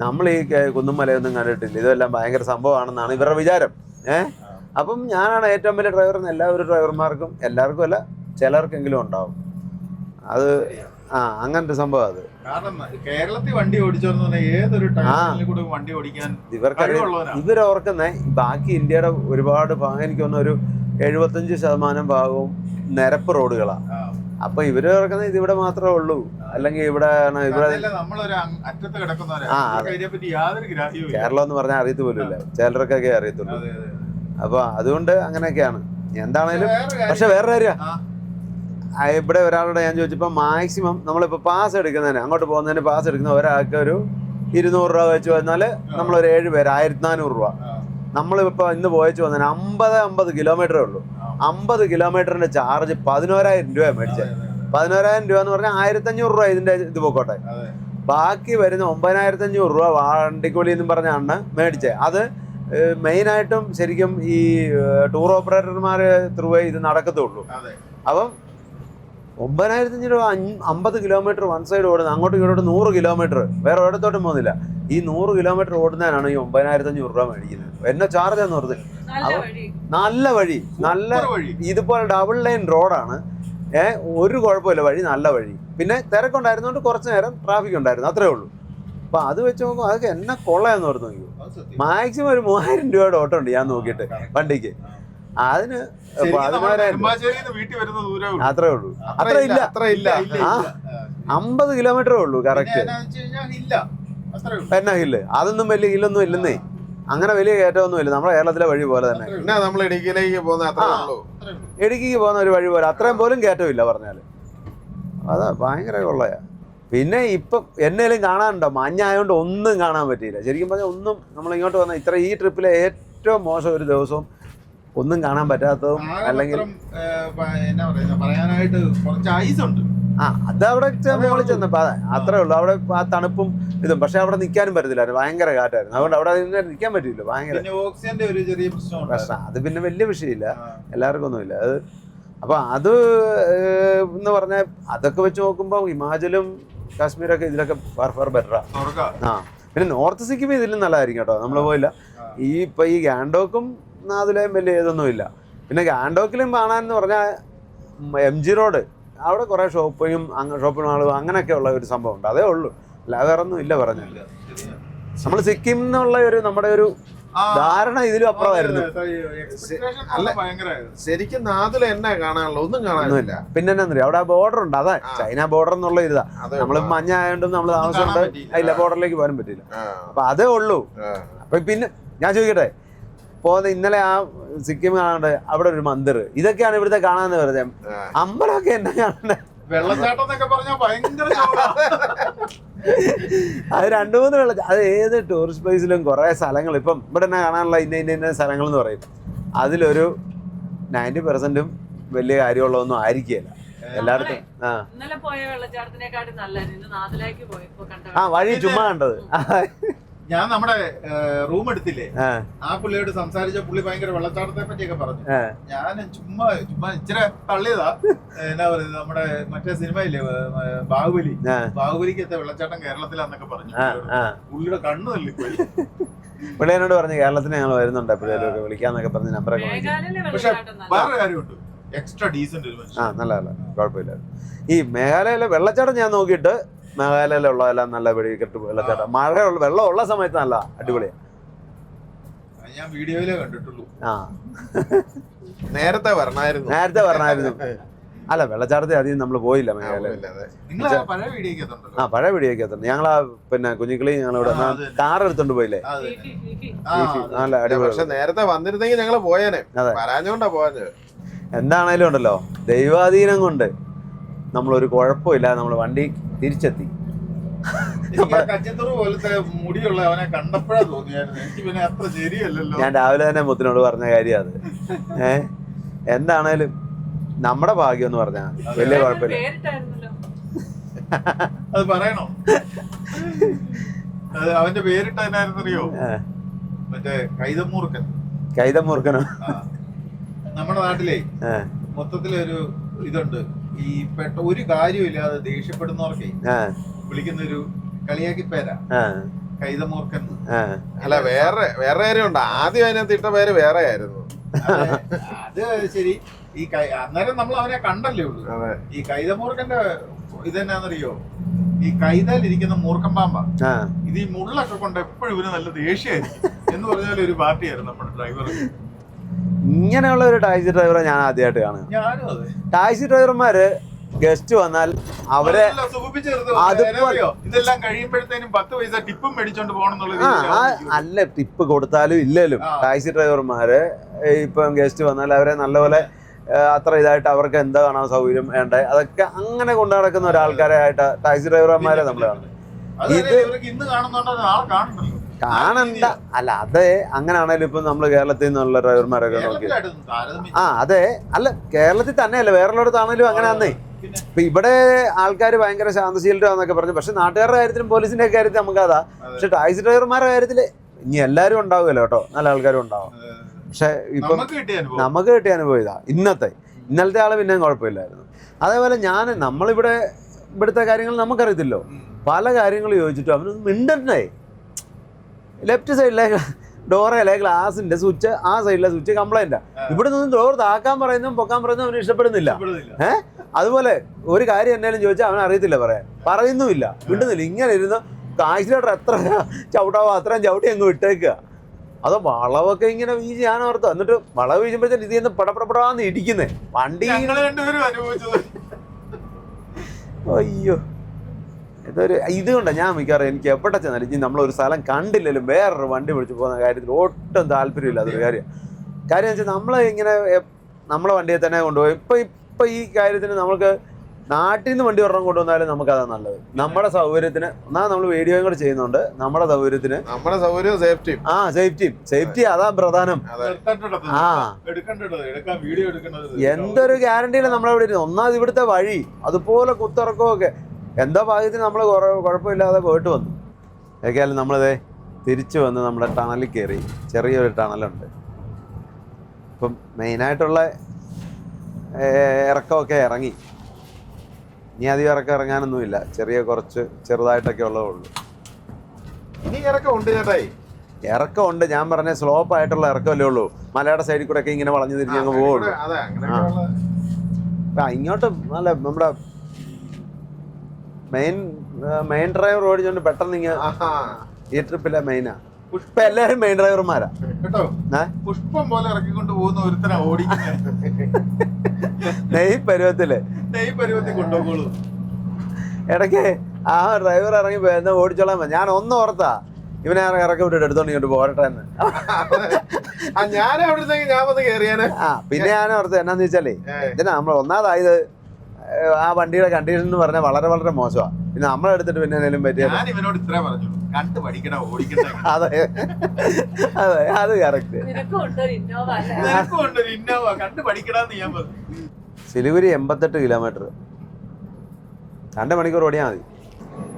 നമ്മൾ ഈ കുന്നുമലയൊന്നും കണ്ടിട്ടില്ല, ഇതെല്ലാം ഭയങ്കര സംഭവമാണെന്നാണ് ഇവരുടെ വിചാരം. അപ്പം ഞാനാണ് ഏറ്റവും വലിയ ഡ്രൈവർ എന്ന് എല്ലാവരും ഡ്രൈവർമാർക്കും, എല്ലാവർക്കും അല്ല ചിലർക്കെങ്കിലും ഉണ്ടാവും. അത് അങ്ങനത്തെ സംഭവം. അത് കേരളത്തിൽ വണ്ടി ഓടിച്ചോന്ന് പറഞ്ഞാൽ ഏതൊരു വണ്ടി ഓടിക്കാൻ ഇവരോർക്കുന്നേ ബാക്കി ഇന്ത്യയുടെ ഒരുപാട് ഭാഗം, എനിക്ക് തോന്നുന്നു ഒരു 75% ഭാഗവും നിരപ്പ് റോഡുകളാണ്. അപ്പൊ ഇവര് ഓർക്കുന്നത് ഇതിവിടെ മാത്രമേ ഉള്ളൂ, അല്ലെങ്കിൽ ഇവിടെ കേരളം എന്ന് പറഞ്ഞാൽ അറിയത്ത് പോലും ഇല്ല, ചിലർക്കൊക്കെ അറിയത്തുള്ളൂ. അപ്പൊ അതുകൊണ്ട് അങ്ങനെയൊക്കെയാണ് എന്താണേലും. പക്ഷെ വേറെ കാര്യം, ഇവിടെ ഒരാളോട് ഞാൻ ചോദിച്ചപ്പോൾ മാക്സിമം നമ്മളിപ്പോൾ പാസ് എടുക്കുന്നതിന്, അങ്ങോട്ട് പോകുന്നതിന് പാസ് എടുക്കുന്ന ഒരാൾക്ക് ഒരു 200 രൂപ വെച്ച് വന്നാൽ നമ്മളൊരു 7 പേര് 1400 രൂപ. നമ്മളിപ്പോൾ ഇന്ന് പോയച്ച് വന്നതിന് 50 കിലോമീറ്ററേ ഉള്ളൂ. 50 കിലോമീറ്ററിന്റെ ചാർജ് 11,000 രൂപ മേടിച്ചത്. 11,000 രൂപ എന്ന് പറഞ്ഞാൽ 1,500 രൂപ ഇതിന്റെ ഇത് പോക്കോട്ടെ. ബാക്കി വരുന്ന 9,500 രൂപ വണ്ടിക്കൂലി എന്നും പറഞ്ഞാണ് മേടിച്ചത്. അത് മെയിനായിട്ടും ശരിക്കും ഈ ടൂർ ഓപ്പറേറ്റർമാർ ത്രൂ ഇത് നടക്കത്തുള്ളൂ. അപ്പം 9,500 രൂപ 50 കിലോമീറ്റർ വൺ സൈഡ് ഓടുന്നത്, അങ്ങോട്ടും ഇങ്ങോട്ടും 100 കിലോമീറ്റർ വേറെ ഒരിടത്തോട്ടും പോകുന്നില്ല. ഈ 100 കിലോമീറ്റർ ഓടുന്നതിനാണ് ഈ 9,500 രൂപ മേടിക്കുന്നത്. എന്നെ ചാർജ് എന്ന് പറഞ്ഞത് നല്ല വഴി, നല്ല ഇതുപോലെ ഡബിൾ ലൈൻ റോഡാണ്. ഒരു കുഴപ്പമില്ല, വഴി നല്ല വഴി. പിന്നെ തിരക്കുണ്ടായിരുന്നോണ്ട് കുറച്ച് നേരം ട്രാഫിക് ഉണ്ടായിരുന്നു, അത്രേ ഉള്ളൂ. അപ്പൊ അത് വെച്ച് നോക്കും, അതൊക്കെ എന്നെ കൊള്ളയെന്ന് ഓർത്ത് നോക്കിയോ. മാക്സിമം ഒരു 3,000 രൂപയുടെ ഓട്ടം ഉണ്ട് ഞാൻ നോക്കിയിട്ട് വണ്ടിക്ക്. അതിന് 11,000 അത്രേ ഉള്ളൂ, അത്ര ഇല്ല. 50 കിലോമീറ്ററേ ഉള്ളൂ കറക്റ്റ്. എന്നാ ഹില്ല്, അതൊന്നും വലിയ ഹില്ലൊന്നും ഇല്ലെന്നേ, അങ്ങനെ വലിയ കയറ്റമൊന്നും ഇല്ല. നമ്മുടെ കേരളത്തിലെ വഴി പോലെ തന്നെ. ഇടുക്കിക്ക് പോകുന്ന ഒരു വഴി പോലെ അത്രയും പോലും കയറ്റമില്ല പറഞ്ഞാല്. അതാ ഭയങ്കര കൊള്ളയാ. പിന്നെ ഇപ്പം എന്നേലും കാണാനുണ്ടോ? മഞ്ഞായതുകൊണ്ട് ഒന്നും കാണാൻ പറ്റിയില്ല. ശരിക്കും പറഞ്ഞാൽ ഒന്നും നമ്മൾ ഇങ്ങോട്ട് വന്ന ഈ ട്രിപ്പിലെ ഏറ്റവും മോശം ഒരു ദിവസവും ഒന്നും കാണാൻ പറ്റാത്തതും. അല്ലെങ്കിൽ അതവിടെ മുകളിൽ ചെന്നപ്പോ അത്രേ ഉള്ളൂ. അവിടെ ആ തണുപ്പും ഇതും. പക്ഷെ അവിടെ നിൽക്കാനും പറ്റത്തില്ലായിരുന്നു, ഭയങ്കര കാറ്റായിരുന്നു. അതുകൊണ്ട് അവിടെ നിൽക്കാൻ പറ്റില്ല, ഭയങ്കര പ്രശ്നം. അത് പിന്നെ വലിയ വിഷയമില്ല, എല്ലാവർക്കും ഒന്നുമില്ല അത്. അപ്പൊ അത് എന്ന് പറഞ്ഞാൽ അതൊക്കെ വെച്ച് നോക്കുമ്പോൾ ഹിമാചലും കാശ്മീരൊക്കെ ഇതിലൊക്കെ ഫാർ ബെറ്ററാ. പിന്നെ നോർത്ത് സിക്കിം ഇതിലും നല്ലതായിരിക്കും കേട്ടോ, നമ്മൾ പോയില്ല. ഇപ്പൊ ഈ ഗാംഗ്ടോക്കും നാദിലെയും വലിയ ഇതൊന്നുമില്ല. പിന്നെ ഗാംഗ്ടോക്കിലും കാണാനെന്ന് പറഞ്ഞാൽ MG റോഡ്, അവിടെ കുറെ ഷോപ്പിംഗ് മാളും അങ്ങനെയൊക്കെ ഉള്ള ഒരു സംഭവം ഉണ്ട്, അതേ ഉള്ളൂ. അല്ലാതെ വേറെ ഒന്നും ഇല്ല പറഞ്ഞില്ല. നമ്മൾ സിക്കിം എന്നുള്ള ഒരു നമ്മുടെ ഒരു ധാരണ ഇതിലും അപ്പുറമായിരുന്നു. ശരിക്കും നാദില എന്നാ കാണാനുള്ള ഒന്നും കാണാനില്ല. പിന്നെ എന്നാ അവിടെ ബോർഡർ ഉണ്ട്, അതാ ചൈന ബോർഡർ എന്നുള്ള ഇതാ. നമ്മള് മഞ്ഞ ആയതുകൊണ്ടും നമ്മൾ താമസമുണ്ട് ഇല്ല, ബോർഡറിലേക്ക് പോകാൻ പറ്റില്ല. അപ്പൊ അതേ ഉള്ളൂ. അപ്പൊ പിന്നെ ഞാൻ ചോദിക്കട്ടെ, ഇന്നലെ ആ സിക്കിം കാണാണ്ട് അവിടെ ഒരു മന്ദിർ, ഇതൊക്കെയാണ് ഇവിടുത്തെ കാണാന്ന് പറഞ്ഞ അമ്പലമൊക്കെ എന്നാ കാണണ്ടേ? അത് 2-3 അത് ഏത് ടൂറിസ്റ്റ് പ്ലേസിലും കുറെ സ്ഥലങ്ങൾ ഇപ്പം ഇവിടെ തന്നെ കാണാനുള്ള ഇന്ന സ്ഥലങ്ങൾ എന്ന് പറയും. അതിലൊരു 90% വലിയ കാര്യമുള്ളതൊന്നും ആയിരിക്കില്ല എല്ലായിടത്തും. വഴി ചുമ്മാ കണ്ടത്. ഞാൻ നമ്മുടെ റൂം എടുത്തില്ലേ, ആ പുള്ളിയോട് സംസാരിച്ച പുള്ളി ഭയങ്കര വെള്ളച്ചാട്ടത്തെ പറ്റിയൊക്കെ പറഞ്ഞു. ഞാൻ ചുമ്മാ ഇച്ചിരി തള്ളിയതാ. എന്നാ പറയുന്നത്, നമ്മുടെ മറ്റേ സിനിമയില്ലേ ബാഹുബലിക്കത്തെ വെള്ളച്ചാട്ടം കേരളത്തിലാന്നൊക്കെ പറഞ്ഞു. പുള്ളിയുടെ കണ്ണു തള്ളിപ്പോയി. പുള്ളിയോട് പറഞ്ഞു കേരളത്തിന് ഞങ്ങൾ വരുന്നുണ്ട് എപ്പോഴേലും വിളിക്കാന്നൊക്കെ പറഞ്ഞ് നമ്പറൊക്കെ. പക്ഷെ വേറെ കാര്യമുണ്ട്, എക്സ്ട്രാ ഡീസന്റ് ഒരു മനുഷ്യൻ. നല്ല കുഴപ്പമില്ല. ഈ മേഘാലയയിലെ വെള്ളച്ചാട്ടം ഞാൻ നോക്കിയിട്ട് മേഘാലയയിലുള്ളതെല്ലാം നല്ല വെടിക്കെട്ട് വെള്ളച്ചാട്ടം. വെള്ളം ഉള്ള സമയത്ത് നല്ല അടിപൊളിയാണ്. അത് ഞാൻ വീഡിയോയിലേ കണ്ടിട്ടുള്ളൂ. നേരത്തെ വരണായിരുന്നു. അല്ല, വെള്ളച്ചാട്ടത്തിൽ അധികം നമ്മൾ പോയില്ല മേഘാലയ. നിങ്ങൾ പഴയ വീഡിയോക്കകത്തുണ്ടല്ലോ. പഴയ വീഡിയോക്കകത്തുണ്ട്. ഞങ്ങളാ പിന്നെ കുഞ്ഞിക്കിളി ഞങ്ങളിവിടെ കാർ എടുത്തോണ്ട് പോയില്ലേ, നല്ല അടിപൊളി. പക്ഷെ നേരത്തെ വന്നിരുന്നെങ്കിൽ ഞങ്ങള് പോയേനെ. വരാഞ്ഞോണ്ടാ പോയത്. എന്താണേലും ഉണ്ടല്ലോ, ദൈവാധീനം കൊണ്ട് നമ്മളൊരു കുഴപ്പമില്ല, നമ്മൾ വണ്ടി തിരിച്ചെത്തി. കച്ചത്തൂർ പോലത്തെ മുടിയുള്ള അവനെ കണ്ടപ്പോഴാ തോന്നിയായിരുന്നു എനിക്ക് പിന്നെ അത്ര ശരിയല്ലല്ലോ. ഞാൻ രാവിലെ തന്നെ മുത്തിനോട് പറഞ്ഞ കാര്യം അത്. എന്താണേലും നമ്മുടെ ഭാഗ്യം എന്ന് പറഞ്ഞാൽ വലിയ കുഴപ്പമില്ല. അത് പറയണോ? അവന്റെ പേരിട്ടതിനായിരുന്നറിയോ? മറ്റേ കൈതമൂർക്കനോ? നമ്മുടെ നാട്ടിലെ മൊത്തത്തിലൊരു ഇതുണ്ട്, ഈ ഒരു കാര്യമില്ലാതെ ദേഷ്യപ്പെടുന്നവർക്കേ വിളിക്കുന്ന ഒരു കളിയാക്കി പേരാ കൈതമൂർക്കൻ. അല്ല, വേറെ കാര്യമുണ്ട്. ആദ്യം അതിനകത്ത് ഇട്ട പേര് വേറെ ആയിരുന്നു. അത് ശരി. ഈ അന്നേരം നമ്മൾ അവനെ കണ്ടല്ലേ ഉള്ളൂ. ഈ കൈതമൂർക്കന്റെ ഇതെന്നാന്നറിയോ? ഈ കൈതയിലിരിക്കുന്ന മൂർഖൻ പാമ്പാ. ഇത് ഈ മുള്ളൊക്കെ കൊണ്ട് എപ്പോഴും ഇവന് നല്ല ദേഷ്യമായിരിക്കും എന്ന് പറഞ്ഞാൽ ഒരു പാർട്ടിയായിരുന്നു നമ്മുടെ ഡ്രൈവർ. ഇങ്ങനെയുള്ള ഒരു ടാക്സി ഡ്രൈവറെ ഞാൻ ആദ്യമായിട്ട് കാണുക. ഞാനും അതെ. ടാക്സി ഡ്രൈവർമാര് ഗസ്റ്റ് വന്നാൽ അവരെ ഇതെല്ലാം കഴിയുമ്പോഴത്തേനും 10 പൈസ ടിപ്പും മേടിച്ചോണ്ട് പോകണം. അല്ല, ടിപ്പ് കൊടുത്താലും ഇല്ലേലും ടാക്സി ഡ്രൈവർമാര് ഇപ്പം ഗസ്റ്റ് വന്നാൽ അവരെ നല്ലപോലെ അത്ര ഇതായിട്ട് അവർക്ക് എന്താ കാണാൻ സൗകര്യം വേണ്ടേ അതൊക്കെ അങ്ങനെ കൊണ്ടു നടക്കുന്ന ഒരാൾക്കാരെ ആയിട്ട് ടാക്സി ഡ്രൈവർമാരെ നമ്മൾ കാണുന്നത്. കാണണ്ട അല്ല, അതെ, അങ്ങനെയാണേലും ഇപ്പം നമ്മൾ കേരളത്തിൽ നിന്നുള്ള ഡ്രൈവർമാരൊക്കെ നോക്കി. അതെ, അല്ല, കേരളത്തിൽ തന്നെയല്ല, വേറെയുള്ളിടത്താണേലും അങ്ങനെയാന്നേ. ഇപ്പൊ ഇവിടെ ആൾക്കാർ ഭയങ്കര ശാന്തശീലരാന്നൊക്കെ പറഞ്ഞു. പക്ഷെ നാട്ടുകാരുടെ കാര്യത്തിലും പോലീസിന്റെ കാര്യത്തിൽ നമുക്കതാ. പക്ഷെ ടാക്സി ഡ്രൈവർമാരുടെ കാര്യത്തില് ഇനി എല്ലാവരും ഉണ്ടാവുമല്ലോ കേട്ടോ, നല്ല ആൾക്കാരും ഉണ്ടാവും. പക്ഷെ ഇപ്പം നമുക്ക് കിട്ടിയ അനുഭവം ഇതാ. ഇന്നലത്തെ ആള് പിന്നെയും കുഴപ്പമില്ലായിരുന്നു. അതേപോലെ ഇവിടുത്തെ കാര്യങ്ങൾ നമുക്കറിയത്തില്ലോ. പല കാര്യങ്ങൾ ചോദിച്ചിട്ടും അവനൊന്നും മിണ്ടണ്ടേ. ലെഫ്റ്റ് സൈഡിലെ ഡോറയിലെ ഗ്ലാസിന്റെ സ്വിച്ച്, ആ സൈഡിലെ സ്വിച്ച് കംപ്ലൈന്റാ. ഇവിടെ നിന്ന് ഡോർ താക്കാൻ പറയുന്നതും പൊക്കാൻ പറയുന്നതും അവന് ഇഷ്ടപ്പെടുന്നില്ല. അതുപോലെ ഒരു കാര്യം എന്നാലും ചോദിച്ചാൽ അവൻ അറിയത്തില്ല പറയുന്നുമില്ല, മിണ്ടുന്നില്ല. ഇങ്ങനെ ഇരുന്ന് ആക്സിലേറ്റർ എത്ര ചവിട്ടാവോ അത്രയും ചവിട്ടി അങ്ങ് വിട്ടേക്കുക. അതോ വളവൊക്കെ ഇങ്ങനെ വീശി ഞാൻ ഓർത്തു. എന്നിട്ട് വളവ് വീശുമ്പോഴത്തേന് ഇതിൽ നിന്ന് പടപടപടാന്ന് ഇടിക്കുന്നേ വണ്ടി. അയ്യോ, ഇതുകൊണ്ടാണ് ഞാൻ മിക്കവാറും എനിക്ക് എവിടെ ചെന്നാലും ഇനി നമ്മളൊരു സ്ഥലം കണ്ടില്ലെങ്കിലും വേറൊരു വണ്ടി വിളിച്ച് പോകുന്ന കാര്യത്തിൽ ഒട്ടും താല്പര്യമില്ല. അതൊരു കാര്യം വെച്ചാൽ നമ്മളെ വണ്ടിയെ തന്നെ കൊണ്ടുപോയി. ഇപ്പം ഈ കാര്യത്തിന് നമുക്ക് നാട്ടിൽ നിന്ന് വണ്ടി ഒരെണ്ണം കൊണ്ടുവന്നാലും നമുക്കതാ നല്ലത്. നമ്മുടെ സൗകര്യത്തിന് നമ്മൾ വീഡിയോയും കൂടെ ചെയ്യുന്നുണ്ട്. നമ്മുടെ സൗകര്യത്തിന് സേഫ്റ്റി അതാ പ്രധാനം. എന്തൊരു ഗ്യാരണ്ടിയില്ല നമ്മളെവിടെ ഇരുന്ന്. ഒന്നാമത് ഇവിടുത്തെ വഴി അതുപോലെ കുത്തിറക്കമൊക്കെ എന്തോ ഭാഗ്യത്തിന് നമ്മൾ കുഴപ്പമില്ലാതെ പോയിട്ട് വന്നു. ഏതായാലും നമ്മളിതേ തിരിച്ചു വന്ന് നമ്മുടെ ടണലിൽ കയറി. ചെറിയൊരു ടണലുണ്ട്. ഇപ്പം മെയിനായിട്ടുള്ള ഇറക്കമൊക്കെ ഇറങ്ങി. ഇനി അധികം ഇറക്കം ഇറങ്ങാനൊന്നുമില്ല. കുറച്ച് ചെറുതായിട്ടൊക്കെ ഉള്ളതേ ഉള്ളൂ. ഇറക്കമുണ്ട്. ഞാൻ പറഞ്ഞ സ്ലോപ്പ് ആയിട്ടുള്ള ഇറക്കമല്ലേ ഉള്ളൂ. മലയുടെ സൈഡിൽ കൂടെ ഒക്കെ ഇങ്ങനെ വളഞ്ഞു തിരിഞ്ഞ് അങ്ങ് പോവുള്ളൂ. ഇങ്ങോട്ട് നല്ല നമ്മുടെ മെയിൻ ഡ്രൈവർ ഓടിച്ചോണ്ട് പെട്ടെന്ന് ഈ ട്രിപ്പിലെ മെയിനാ. ഇപ്പൊ എല്ലാരും മെയിൻ ഡ്രൈവർമാരാ കേട്ടോ. പുഷ്പം പോലെ ഇറക്കിക്കൊണ്ട് പോകുന്ന ഒരുത്തനാ ഓടിക്കുന്നത്. നെയ് പരുവത്തിൽ കൊണ്ടുപോകുള്ളൂ. ഇടയ്ക്ക് ആ ഡ്രൈവർ ഇറങ്ങി എന്നാ ഓടിച്ചോളാൻ ഞാൻ ഒന്ന് ഓർത്താ ഇവനെ ഇറക്കി വിട്ടിട്ട് എടുത്തോണ്ട് ഇങ്ങോട്ട് പോരട്ടെ എന്ന്. പിന്നെ ഞാൻ ഓർത്ത് എന്നാന്ന് വെച്ചാലേ ഇതിനാ നമ്മൾ ഒന്നാമതായത് ആ വണ്ടിയുടെ കണ്ടീഷൻ എന്ന് പറഞ്ഞാൽ വളരെ വളരെ മോശമാണ്. പിന്നെ നമ്മളെടുത്തിട്ട് പിന്നെ എന്തെങ്കിലും പറ്റിയ അതെ അതെ അത് കറക്റ്റ്. സിലിഗുരി 88 കിലോമീറ്റർ 2 മണിക്കൂർ ഓടിയാൽ മതി.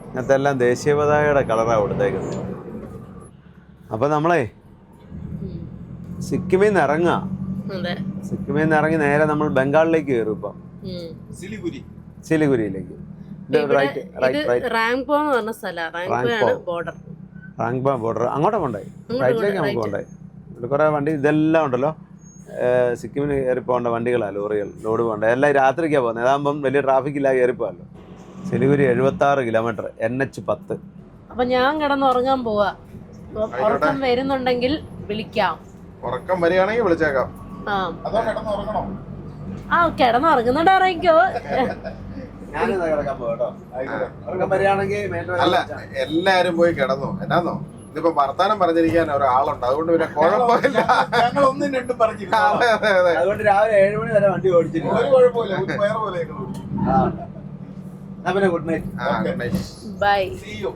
ഇങ്ങനത്തെ എല്ലാം ദേശീയ പതാകയുടെ കളറാണ് കൊടുത്തേക്കുന്നത്. അപ്പം നമ്മളെ സിക്കിമിൽ നിന്ന് ഇറങ്ങി നേരെ നമ്മൾ ബംഗാളിലേക്ക് കയറും. ഇപ്പം സിലിഗുരിയിലേക്ക് റാങ്പോ ബോർഡർ അങ്ങോട്ടാ പോണ്ടേ. റൈറ്റിലേക്ക് നമുക്ക് പോണ്ടേ. ഇവിടെ കുറെ വണ്ടി ഇതെല്ലാം ഉണ്ടല്ലോ. സിക്കിമിന് കയറി പോകേണ്ട വണ്ടികളാണ്, ലോറികൾ, ലോഡ് പോകേണ്ട എല്ലാം രാത്രിക്കാണ് പോകുന്നത്. അതാകുമ്പം വലിയ ട്രാഫിക് ഇല്ലാതെ കയറിപ്പോകല്ലോ. Siliguri 76 kilometre, NH10. അപ്പൊ ഞാൻ കിടന്നുറങ്ങാൻ പോവാ. ഉറക്കം വരുന്നുണ്ടെങ്കിൽ വിളിക്കാം. ഉറക്കം വരികയാണെങ്കിൽ വിളിച്ചേക്കാം. ആ അതോ കിടന്നുറങ്ങണോ? ആ കിടന്നുറങ്ങുന്നുണ്ട് ഇറങ്ങിക്കോ. ഞാനിതാ കിടക്കാൻ പോകട്ടോ. ഉറക്കം വരികയാണെങ്കിൽ അല്ല, എല്ലാരും പോയി കിടന്നു. എന്നാന്നോ, ഇതിപ്പോ വർത്താനം പറഞ്ഞിരിക്കാൻ ഒരാളുണ്ട്, അതുകൊണ്ട് പിന്നെ കുഴപ്പമില്ല. ഞങ്ങൾ ഒന്നും രണ്ടും പറഞ്ഞില്ല. അതെ അതെ അതെ, അതുകൊണ്ട് രാവിലെ 7 മണി വരെ വണ്ടി ഓടിച്ചില്ല. ഒരു കുഴപ്പമില്ല. ഉപ്പയർ പോലെ ഞങ്ങൾ ഓടിച്ചു. പിന്നെ ഗുഡ് നൈറ്റ്. ആ, good night. Bye. See you.